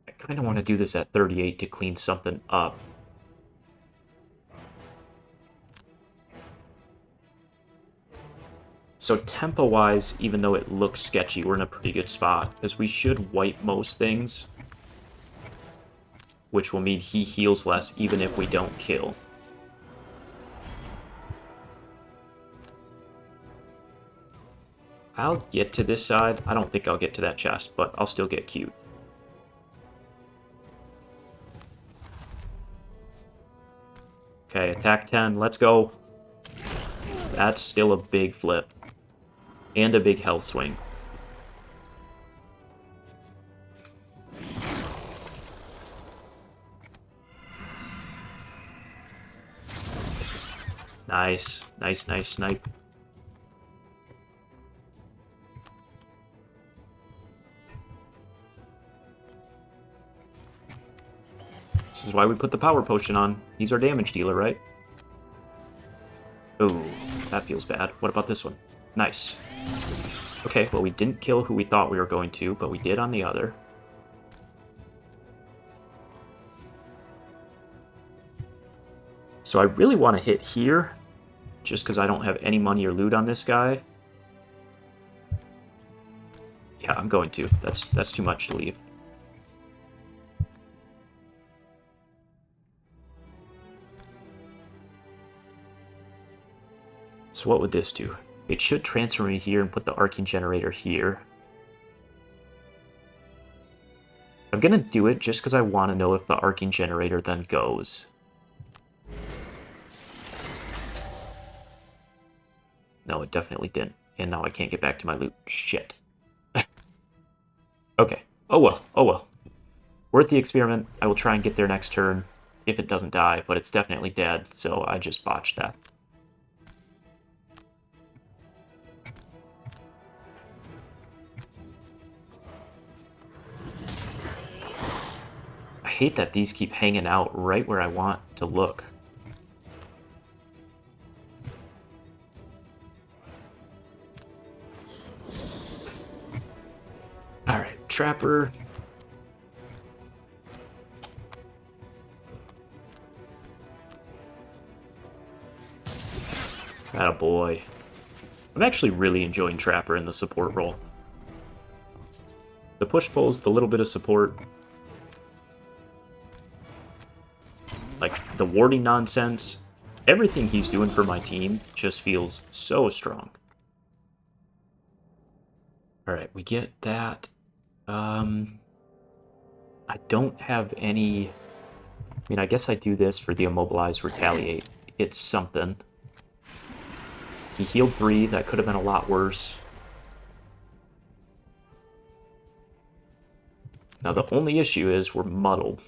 I kind of want to do this at 38 to clean something up. So tempo-wise, even though it looks sketchy, we're in a pretty good spot, because we should wipe most things, which will mean he heals less even if we don't kill. I'll get to this side. I don't think I'll get to that chest, but I'll still get cute. Okay, attack 10. Let's go. That's still a big flip. And a big health swing. Nice. Nice, nice snipe. This is why we put the power potion on. He's our damage dealer, right? Ooh, that feels bad. What about this one? Nice. Okay, well, we didn't kill who we thought we were going to, but we did on the other. So I really want to hit here, just because I don't have any money or loot on this guy. Yeah, I'm going to. That's too much to leave. So what would this do? It should transfer me here and put the arcing generator here. I'm gonna do it just because I want to know if the arcing generator then goes. No, it definitely didn't. And now I can't get back to my loot. Shit. Okay. Oh well. Oh well. Worth the experiment. I will try and get there next turn if it doesn't die, but it's definitely dead, so I just botched that. I hate that these keep hanging out right where I want to look. Alright, Trapper. Attaboy. I'm actually really enjoying Trapper in the support role. The push-pulls, the little bit of support. Like, the warding nonsense. Everything he's doing for my team just feels so strong. Alright, we get that. I don't have any... I mean, I guess I do this for the Immobilize Retaliate. It's something. He healed 3. That could have been a lot worse. Now, the only issue is we're muddled.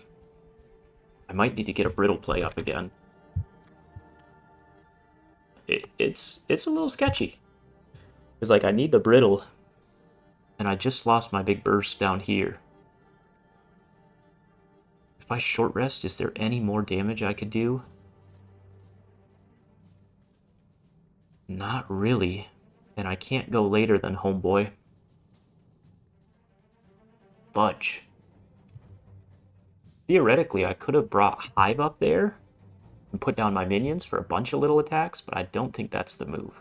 I might need to get a brittle play up again. It's a little sketchy. Because, like, I need the brittle, and I just lost my big burst down here. If I short rest, is there any more damage I could do? Not really. And I can't go later than Homeboy. Budge. Theoretically, I could have brought Hive up there and put down my minions for a bunch of little attacks, but I don't think that's the move.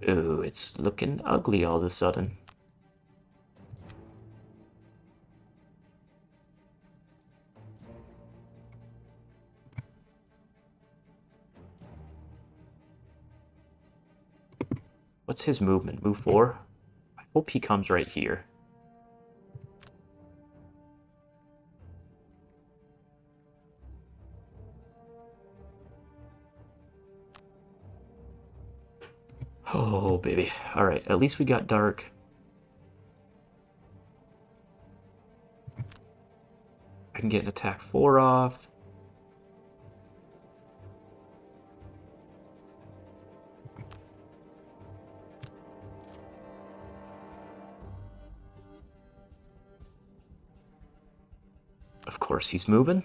Ooh, it's looking ugly all of a sudden. What's his movement? Move 4? I hope he comes right here. Oh, baby. Alright, at least we got Dark. I can get an attack 4 off. Of course he's moving.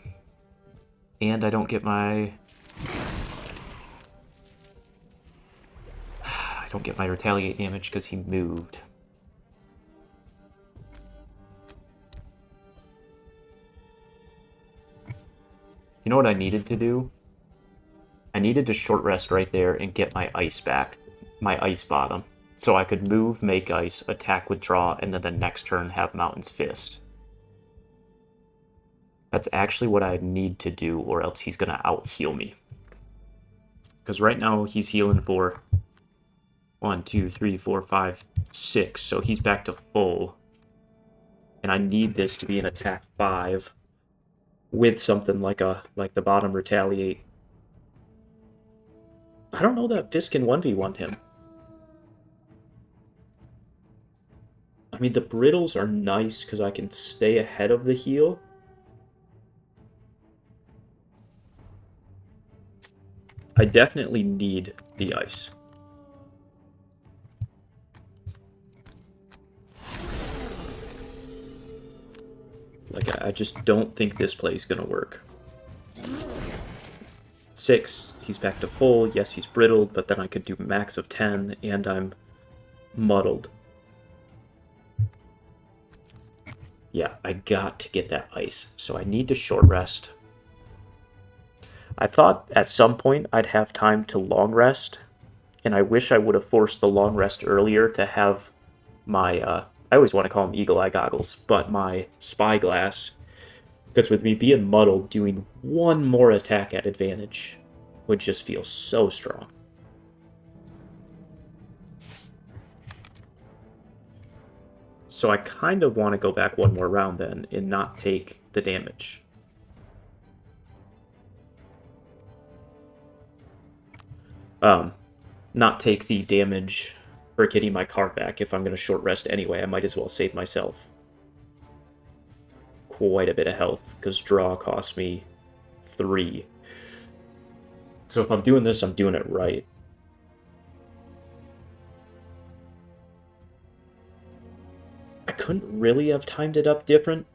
And I don't get my... I don't get my retaliate damage because he moved. You know what I needed to do? I needed to short rest right there and get my ice back. My ice bottom. So I could move, make ice, attack, withdraw, and then the next turn have Mountain's Fist. That's actually what I need to do, or else he's going to out-heal me. Because right now he's healing for 1, 2, 3, 4, 5, 6, so he's back to full. And I need this to be an attack 5 with something like the bottom retaliate. I don't know that Fist can 1v1 him. I mean, the brittles are nice because I can stay ahead of the heal. I definitely need the ice. Like, I just don't think this play is going to work. 6, he's back to full. Yes, he's brittled, but then I could do max of 10, and I'm muddled. Yeah, I got to get that ice, so I need to short rest. I thought at some point I'd have time to long rest, and I wish I would have forced the long rest earlier to have my, I always want to call them eagle eye goggles, but my spyglass, because with me being muddled, doing one more attack at advantage would just feel so strong. So I kind of want to go back one more round then and not take the damage. Not take the damage for getting my card back. If I'm going to short rest anyway, I might as well save myself quite a bit of health, because draw cost me 3. So if I'm doing this, I'm doing it right. I couldn't really have timed it up different.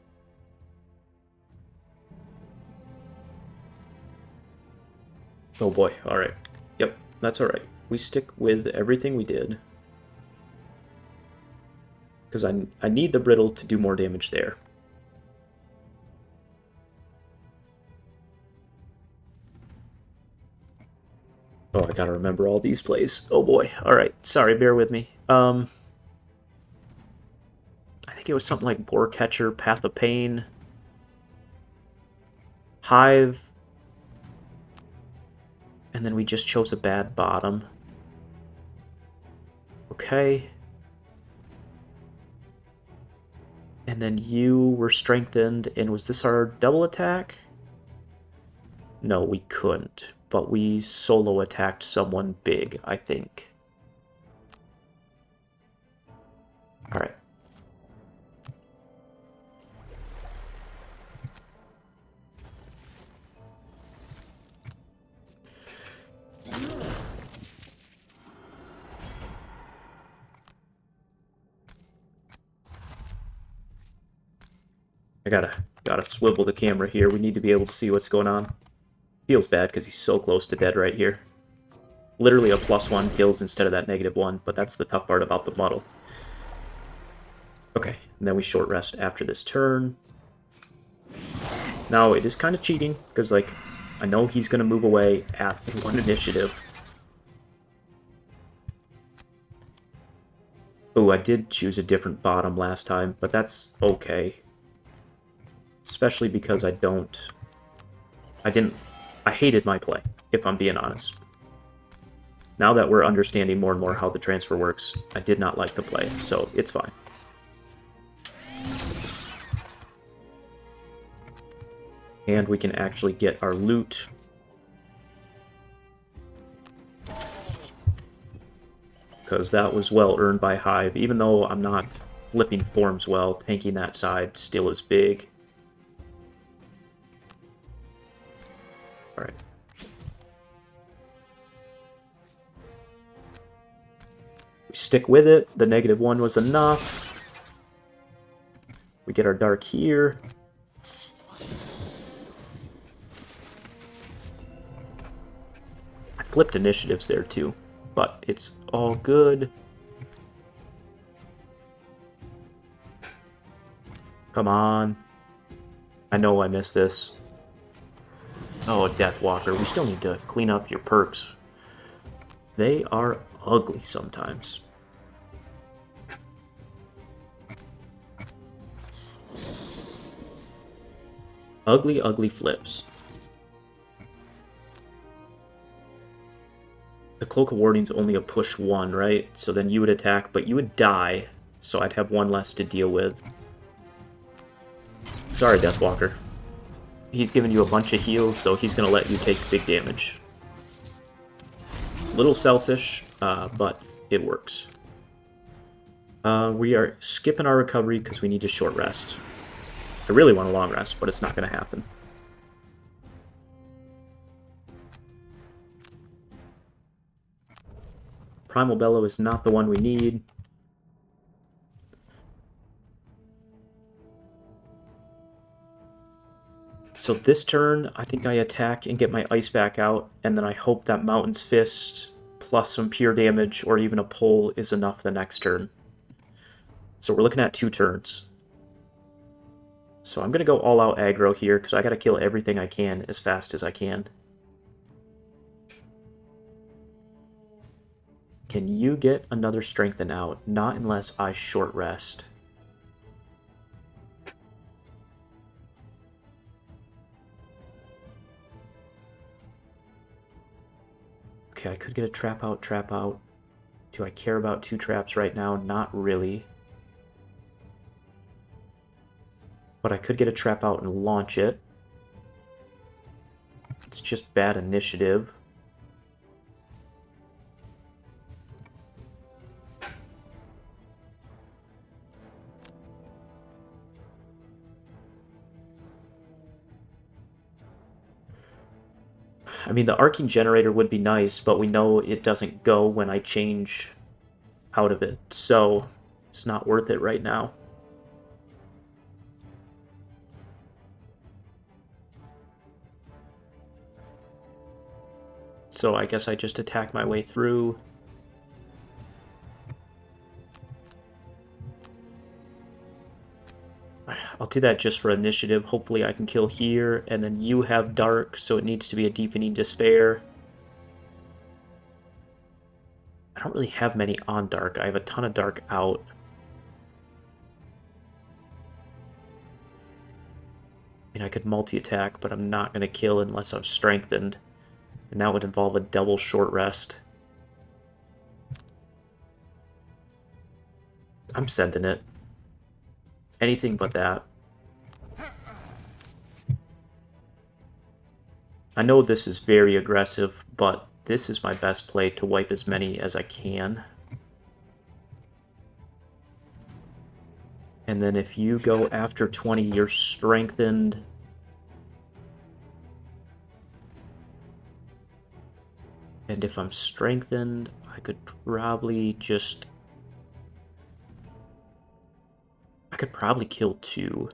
Oh boy, alright. Yep, that's alright. We stick with everything we did. Because I need the brittle to do more damage there. Oh, I gotta remember all these plays. Oh boy, alright. Sorry, bear with me. I think it was something like Boar Catcher, Path of Pain, Hive, and then we just chose a bad bottom. Okay. And then you were strengthened, and was this our double attack? No, we couldn't, but we solo attacked someone big, I think. Alright. I gotta swivel the camera here. We need to be able to see what's going on. Feels bad because he's so close to dead right here. Literally a +1 kills instead of that -1, but that's the tough part about the muddle. Okay, and then we short rest after this turn. Now, it is kind of cheating, because, like, I know he's going to move away at 1 initiative. Ooh, I did choose a different bottom last time, but that's okay. Especially because I hated my play, if I'm being honest. Now that we're understanding more and more how the transfer works, I did not like the play, so it's fine. And we can actually get our loot. Because that was well earned by Hive. Even though I'm not flipping forms well, tanking that side still is big. Alright. We stick with it. The -1 was enough. We get our dark here. I flipped initiatives there too, but it's all good. Come on. I know I missed this. Oh, Deathwalker. We still need to clean up your perks. They are ugly sometimes. Ugly, ugly flips. The Cloak of Warding's only a push 1, right? So then you would attack, but you would die, so I'd have 1 less to deal with. Sorry, Deathwalker. He's giving you a bunch of heals, so he's going to let you take big damage. A little selfish, but it works. We are skipping our recovery because we need a short rest. I really want a long rest, but it's not going to happen. Primal Bellow is not the one we need. So this turn, I think I attack and get my ice back out, and then I hope that Mountain's Fist plus some pure damage or even a pull is enough the next turn. So we're looking at 2 turns. So I'm going to go all-out aggro here, because I got to kill everything I can as fast as I can. Can you get another strengthen out? Not unless I short rest. Okay, I could get a trap out, trap out. Do I care about 2 traps right now? Not really. But I could get a trap out and launch it. It's just bad initiative. I mean, the arcing generator would be nice, but we know it doesn't go when I change out of it, so it's not worth it right now. So I guess I just attack my way through. I'll do that just for initiative. Hopefully I can kill here, and then you have dark, so it needs to be a deepening despair. I don't really have many on dark. I have a ton of dark out. I mean, I could multi-attack, but I'm not going to kill unless I'm strengthened. And that would involve a double short rest. I'm sending it. Anything but that. I know this is very aggressive, but this is my best play to wipe as many as I can. And then if you go after 20, you're strengthened. And if I'm strengthened, I could probably just... I could probably kill 2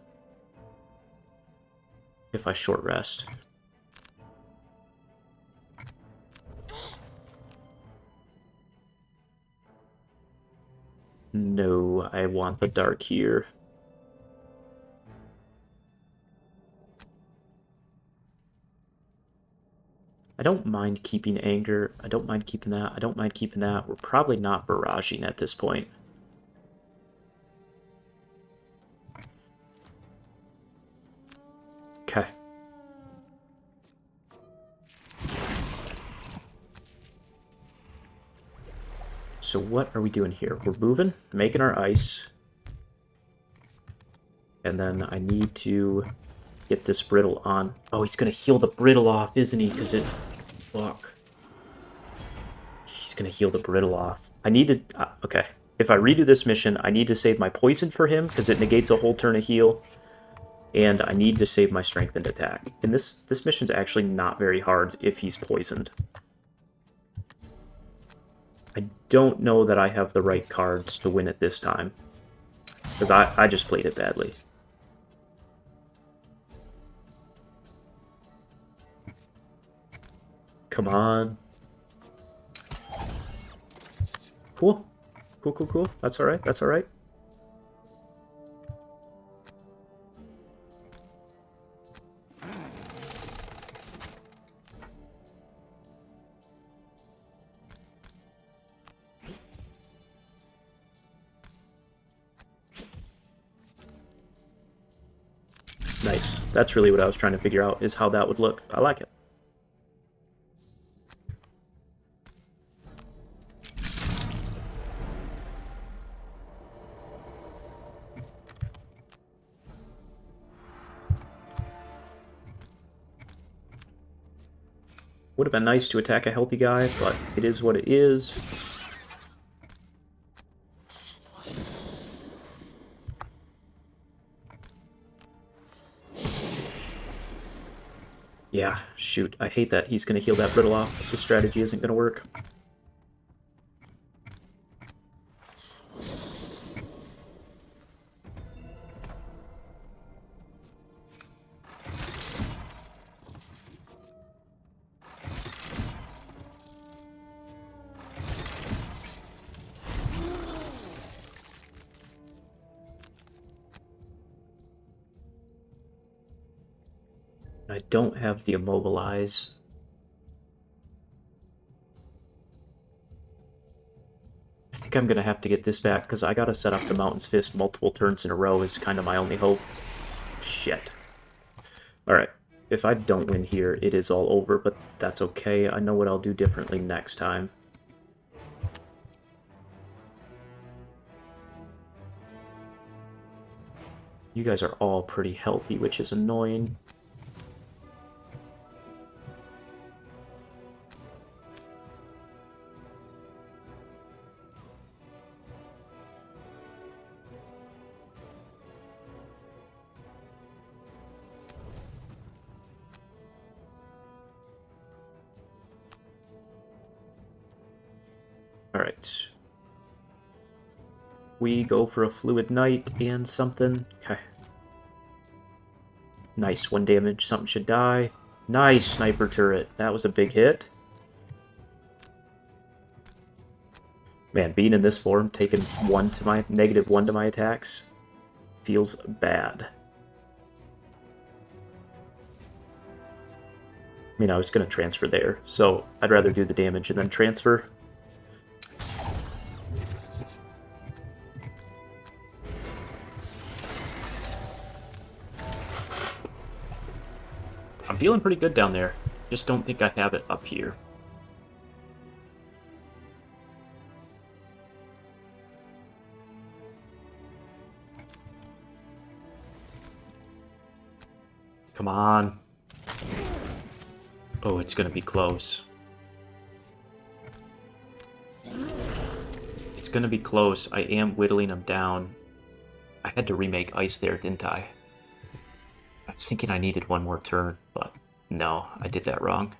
if I short rest. No, I want the dark here. I don't mind keeping anger. I don't mind keeping that. I don't mind keeping that. We're probably not barraging at this point. Okay. So what are we doing here? We're moving, making our ice. And then I need to get this brittle on. Oh, he's going to heal the brittle off, isn't he? Because it's... Fuck. He's going to heal the brittle off. I need to... okay. If I redo this mission, I need to save my poison for him, because it negates a whole turn of heal. And I need to save my strengthened attack. And this mission's actually not very hard if he's poisoned. I don't know that I have the right cards to win it this time. Because I just played it badly. Come on. Cool. Cool, cool, cool. That's alright, that's alright. Nice. That's really what I was trying to figure out, is how that would look. I like it. Would have been nice to attack a healthy guy, but it is what it is. Yeah, shoot. I hate that he's going to heal that brittle off. This strategy isn't going to work. I don't have the immobilize. I think I'm going to have to get this back, because I got to set up the Mountain's Fist multiple turns in a row is kind of my only hope. Shit. Alright, if I don't win here, it is all over, but that's okay. I know what I'll do differently next time. You guys are all pretty healthy, which is annoying. Alright. We go for a Fluid Knight and something. Okay. Nice, 1 damage. Something should die. Nice, Sniper Turret. That was a big hit. Man, being in this form, taking -1 to my attacks, feels bad. I mean, I was going to transfer there, so I'd rather do the damage and then transfer. I'm feeling pretty good down there. Just don't think I have it up here. Come on. Oh, it's gonna be close. It's gonna be close. I am whittling him down. I had to remake ice there, didn't I? I was thinking I needed 1 more turn, but no, I did that wrong.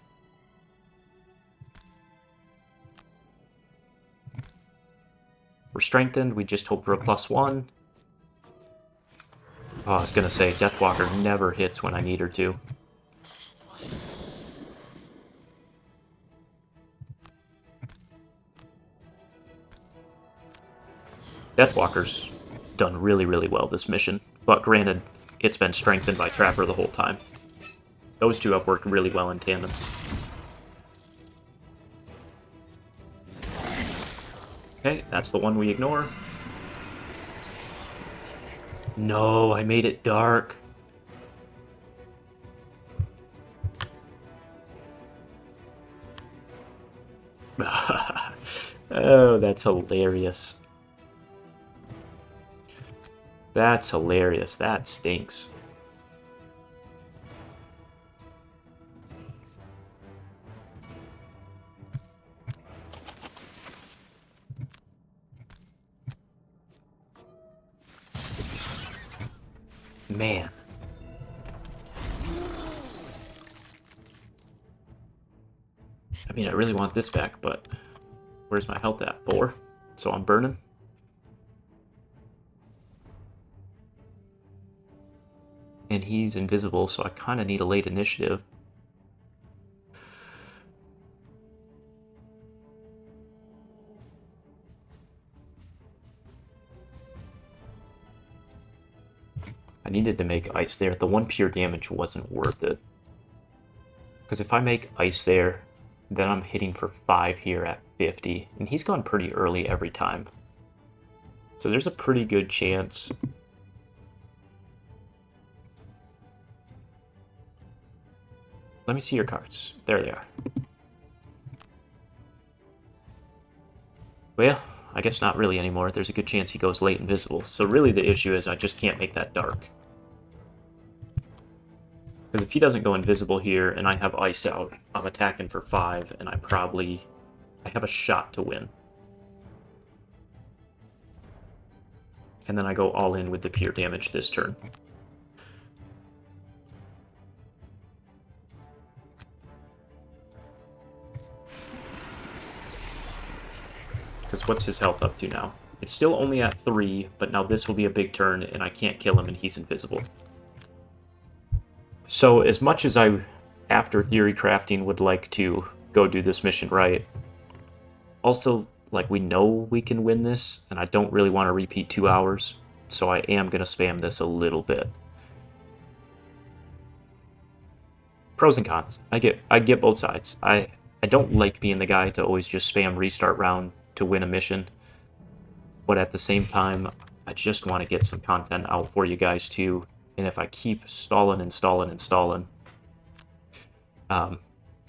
We're strengthened, we just hope for a +1. Oh, I was gonna say, Deathwalker never hits when I need her to. Deathwalker's done really, really well this mission, but granted, it's been strengthened by Trapper the whole time. Those two have worked really well in tandem. Okay, that's the one we ignore. No, I made it dark. Oh, that's hilarious. That's hilarious. That stinks. Man. I mean, I really want this back, but where's my health at? 4? So I'm burning. And he's invisible, so I kind of need a late initiative. I needed to make ice there. The 1 pure damage wasn't worth it. Because if I make ice there, then I'm hitting for 5 here at 50. And he's gone pretty early every time. So there's a pretty good chance. Let me see your cards. There they are. Well, I guess not really anymore. There's a good chance he goes late invisible. So really the issue is I just can't make that dark. Because if he doesn't go invisible here and I have ice out, I'm attacking for 5, and I have a shot to win. And then I go all in with the pure damage this turn. Because what's his health up to now? It's still only at 3, but now this will be a big turn, and I can't kill him, and he's invisible. So as much as I, after theory crafting, would like to go do this mission right, also, like, we know we can win this, and I don't really want to repeat 2 hours, so I am going to spam this a little bit. Pros and cons. I get both sides. I don't like being the guy to always just spam restart round to win a mission, but at the same time, I just want to get some content out for you guys too. And if I keep stalling and stalling and stalling, to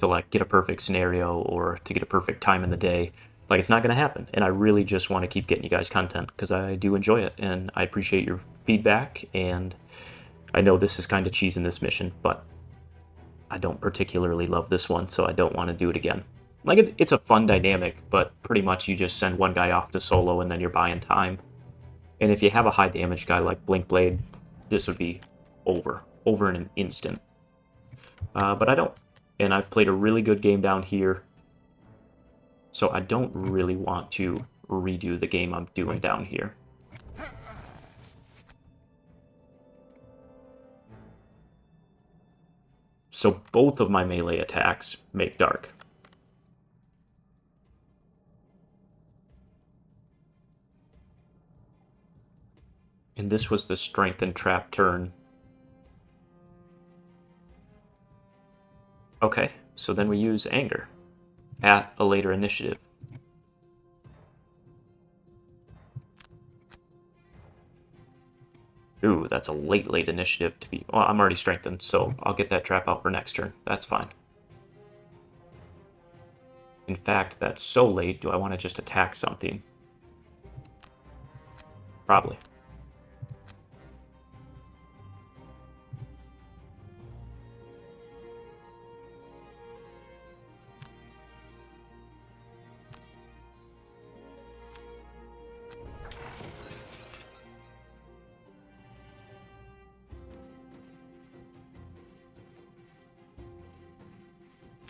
like get a perfect scenario or to get a perfect time in the day, like, it's not going to happen. And I really just want to keep getting you guys content because I do enjoy it and I appreciate your feedback. And I know this is kind of cheesing this mission, but I don't particularly love this one, so I don't want to do it again. Like, it's a fun dynamic, but pretty much you just send one guy off to solo and then you're buying time. And if you have a high damage guy like Blinkblade, this would be over in an instant. But I don't. And I've played a really good game down here, so I don't really want to redo the game I'm doing down here. So both of my melee attacks make dark. And this was the strength and trap turn. Okay, so then we use anger at a later initiative. Ooh, that's a late initiative to be... Well, I'm already strengthened, so I'll get that trap out for next turn. That's fine. In fact, that's so late, do I want to just attack something? Probably.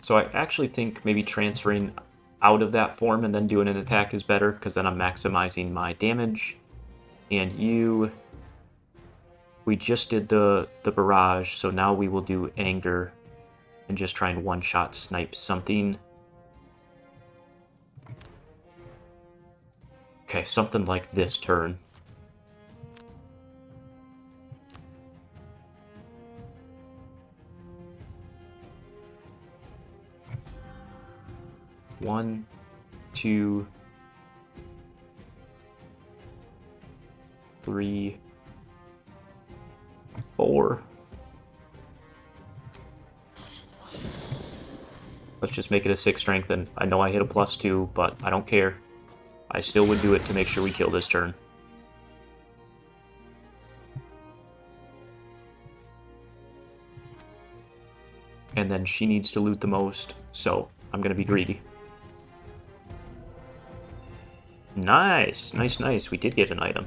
So I actually think maybe transferring out of that form and then doing an attack is better, because then I'm maximizing my damage. And we just did the barrage, so now we will do anger and just try and one-shot snipe something. Okay, something like this turn. One, two, three, 4. Let's just make it a 6 strength, and I know I hit a +2, but I don't care. I still would do it to make sure we kill this turn. And then she needs to loot the most, so I'm going to be greedy. Nice, nice. We did get an item.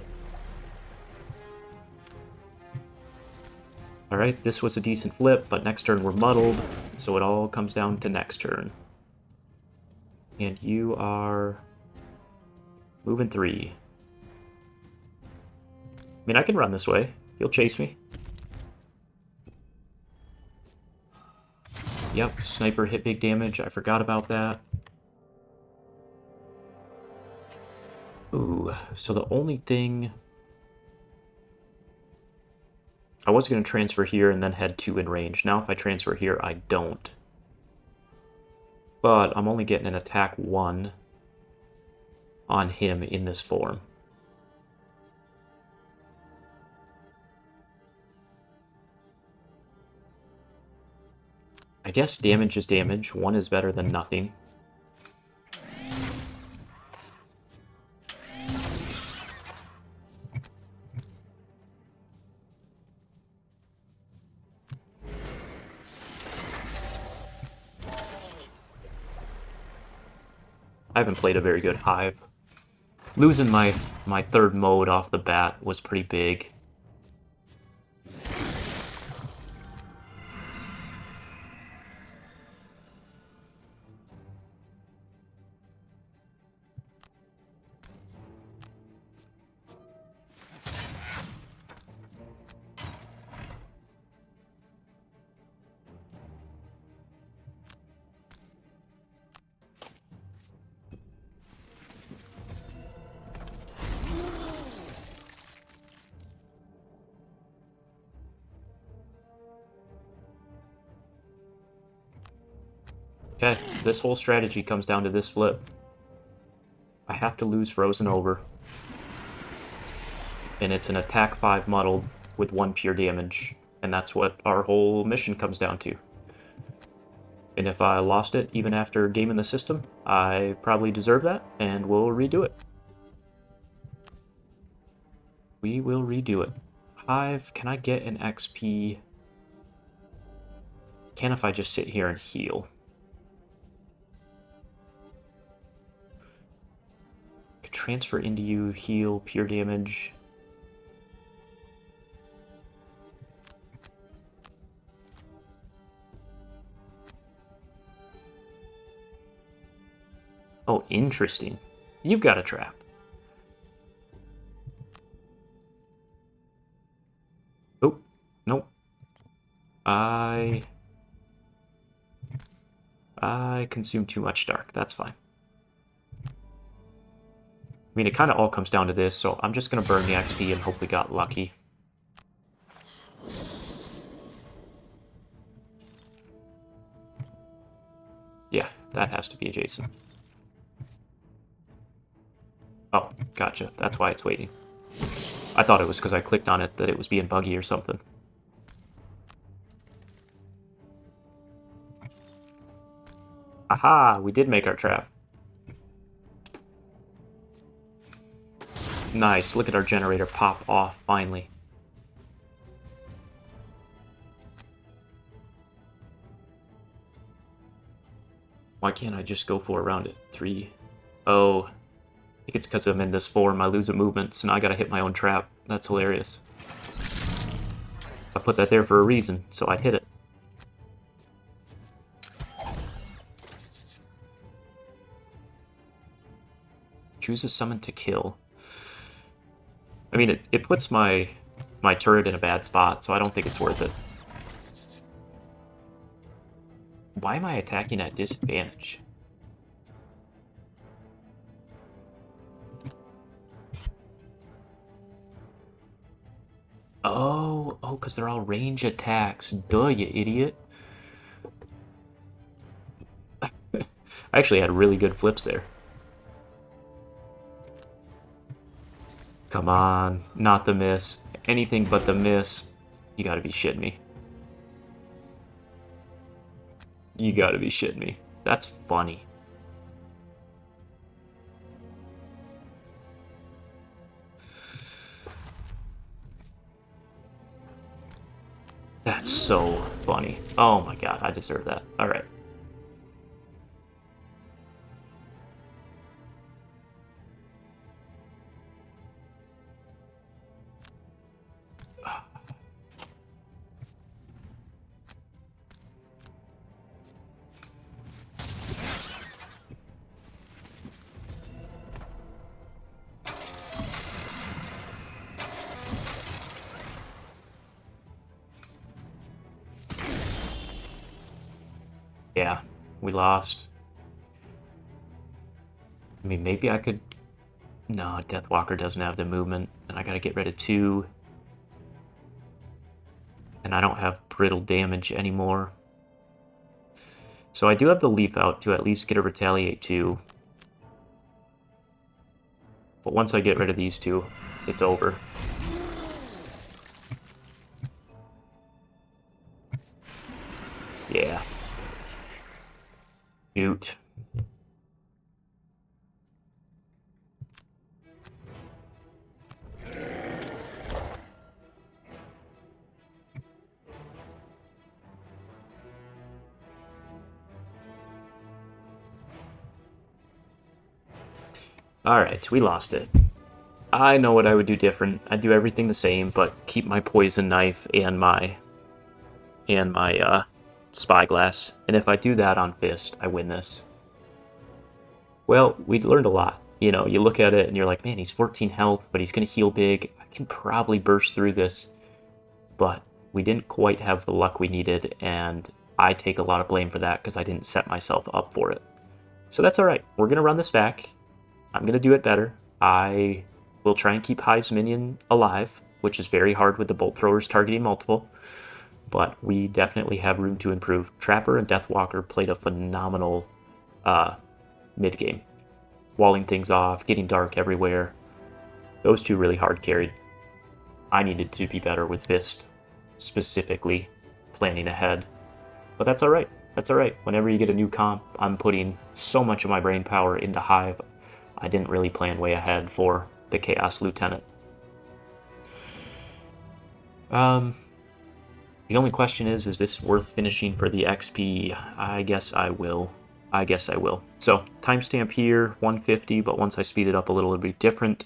Alright, this was a decent flip, but next turn we're muddled, so it all comes down to next turn. And you are moving 3. I mean, I can run this way. He'll chase me. Yep, sniper hit big damage. I forgot about that. Ooh, so the only thing... I was going to transfer here and then head 2 in range. Now if I transfer here, I don't. But I'm only getting an attack 1 on him in this form. I guess damage is damage. 1 is better than nothing. I haven't played a very good Hive. Losing my third mode off the bat was pretty big. Okay, this whole strategy comes down to this flip. I have to lose Frozen Over. And it's an attack 5 muddled with 1 pure damage. And that's what our whole mission comes down to. And if I lost it even after gaming the system, I probably deserve that, and we'll redo it. We will redo it. Hive, can I get an XP? Can if I just sit here and heal? Could transfer into you, heal, pure damage. Oh, interesting. You've got a trap. Oh, nope. I consume too much dark. That's fine. I mean, it kind of all comes down to this, so I'm just going to burn the XP and hope we got lucky. Yeah, that has to be adjacent. Oh, gotcha. That's why it's waiting. I thought it was because I clicked on it that it was being buggy or something. Aha! We did make our trap. Nice. Look at our generator pop off, finally. Why can't I just go 4 around it? 3. Oh. I think it's because I'm in this form. I lose a movement, so now I gotta hit my own trap. That's hilarious. I put that there for a reason, so I hit it. Choose a summon to kill. I mean, it puts my turret in a bad spot, so I don't think it's worth it. Why am I attacking at disadvantage? Oh, because they're all range attacks. Duh, you idiot. I actually had really good flips there. Come on, not the miss. Anything but the miss. You gotta be shitting me. You gotta be shitting me. That's funny. That's so funny. Oh my god, I deserve that. Alright. Yeah, we lost. I mean, maybe I could... No, Deathwalker doesn't have the movement, and I gotta get rid of 2. And I don't have brittle damage anymore. So I do have the Leaf out to at least get a Retaliate 2. But once I get rid of these 2, it's over. Yeah. Shoot. Alright, we lost it. I know what I would do different. I'd do everything the same, but keep my poison knife and my spyglass. And if I do that on Fist, I win this. Well, we learned a lot. You know, you look at it and you're like, man, he's 14 health, but he's going to heal big. I can probably burst through this. But we didn't quite have the luck we needed, and I take a lot of blame for that because I didn't set myself up for it. So that's alright. We're going to run this back. I'm going to do it better. I will try and keep Hive's minion alive, which is very hard with the bolt throwers targeting multiple. But we definitely have room to improve. Trapper and Deathwalker played a phenomenal mid-game. Walling things off, getting dark everywhere. Those two really hard carried. I needed to be better with Fist, specifically planning ahead. But that's alright. That's alright. Whenever you get a new comp, I'm putting so much of my brain power into Hive. I didn't really plan way ahead for the Chaos Lieutenant. The only question is this worth finishing for the XP? I guess I will. So, timestamp here, 150, but once I speed it up a little, it'll be different.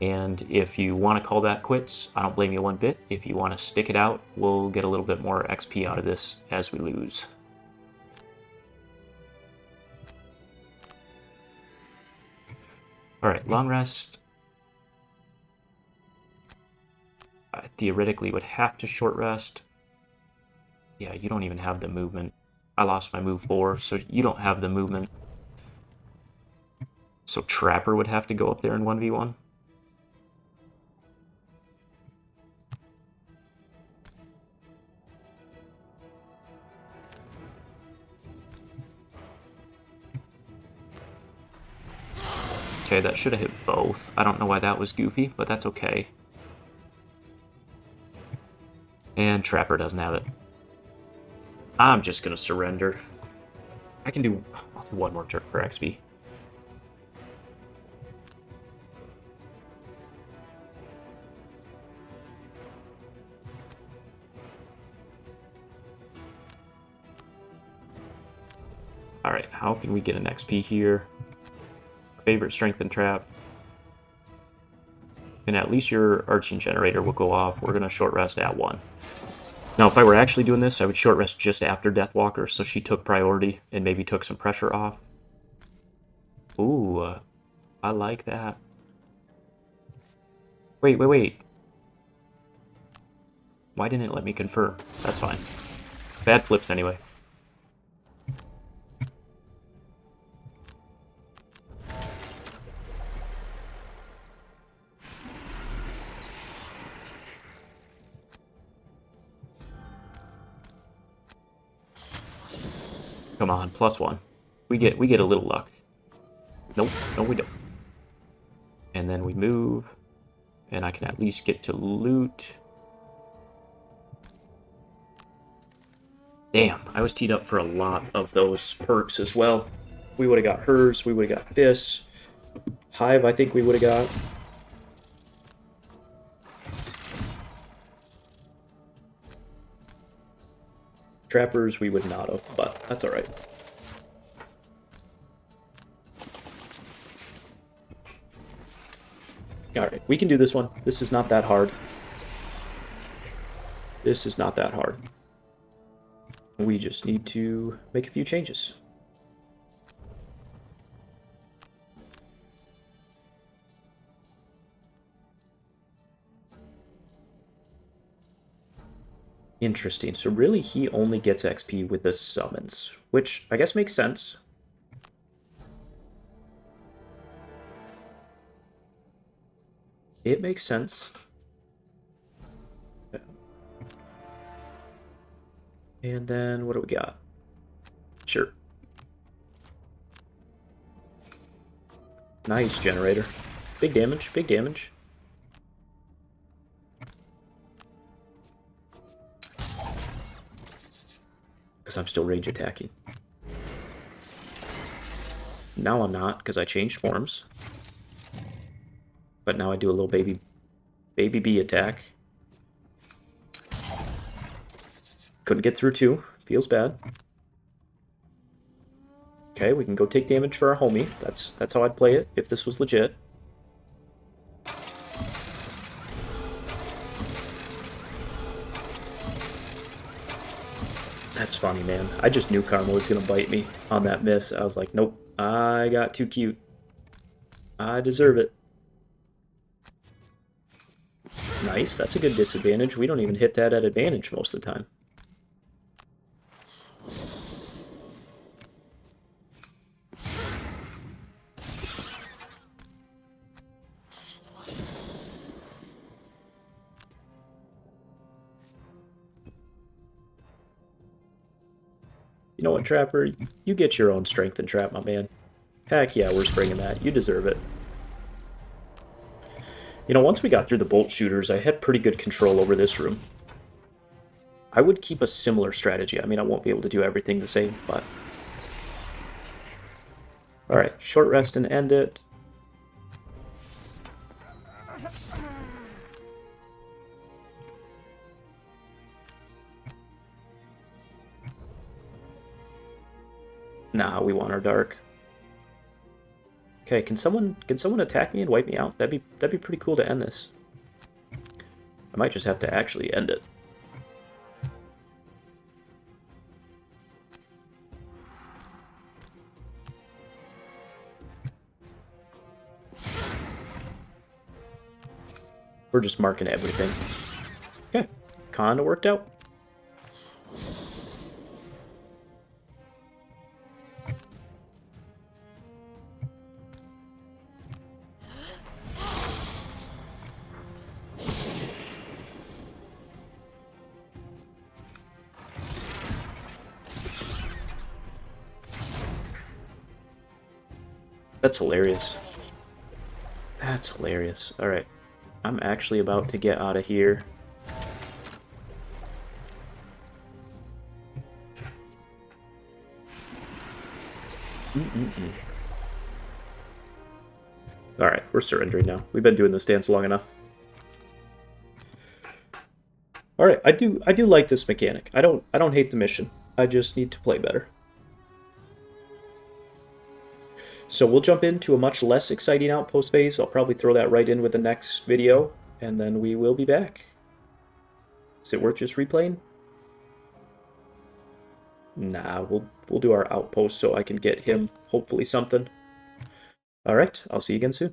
And if you want to call that quits, I don't blame you one bit. If you want to stick it out, we'll get a little bit more XP out of this as we lose. Alright, long rest. I theoretically would have to short rest. Yeah, you don't even have the movement. I lost my move 4, so you don't have the movement. So Trapper would have to go up there in 1v1. Okay, that should have hit both. I don't know why that was goofy, but that's okay. And Trapper doesn't have it. I'm just gonna surrender. I'll do one more turn for XP. Alright, how can we get an XP here? Favorite strength and trap. And at least your arching generator will go off. We're gonna short rest at 1. Now, if I were actually doing this, I would short rest just after Deathwalker, so she took priority and maybe took some pressure off. Ooh, I like that. Wait. Why didn't it let me confirm? That's fine. Bad flips anyway. Come on, +1. We get a little luck. Nope, no we don't. And then we move, and I can at least get to loot. Damn, I was teed up for a lot of those perks as well. We would have got hers, we would have got fists. Hive, I think we would have got. Trappers, we would not have, but that's alright. Alright, we can do this one. This is not that hard. This is not that hard. We just need to make a few changes. Interesting. So really, he only gets XP with the summons, which I guess makes sense. It makes sense. And then what do we got? Sure. Nice generator. Big damage, big damage. Because I'm still range attacking. Now I'm not, because I changed forms. But now I do a little baby bee attack. Couldn't get through 2. Feels bad. Okay, we can go take damage for our homie. That's how I'd play it if this was legit. That's funny, man. I just knew Karma was going to bite me on that miss. I was like, nope, I got too cute. I deserve it. Nice, that's a good disadvantage. We don't even hit that at advantage most of the time. You know what, Trapper? You get your own strength and trap, my man. Heck yeah, we're springing that. You deserve it. You know, once we got through the bolt shooters, I had pretty good control over this room. I would keep a similar strategy. I mean, I won't be able to do everything the same, but... Alright, short rest and end it. Nah, we want our dark. Okay, can someone attack me and wipe me out? That'd be pretty cool to end this. I might just have to actually end it. We're just marking everything. Okay, kinda worked out. That's hilarious. That's hilarious. Alright. I'm actually about to get out of here. Alright, we're surrendering now. We've been doing this dance long enough. Alright, I do like this mechanic. I don't hate the mission. I just need to play better. So we'll jump into a much less exciting outpost phase. I'll probably throw that right in with the next video, and then we will be back. Is it worth just replaying? Nah, we'll do our outpost so I can get him hopefully something. Alright, I'll see you again soon.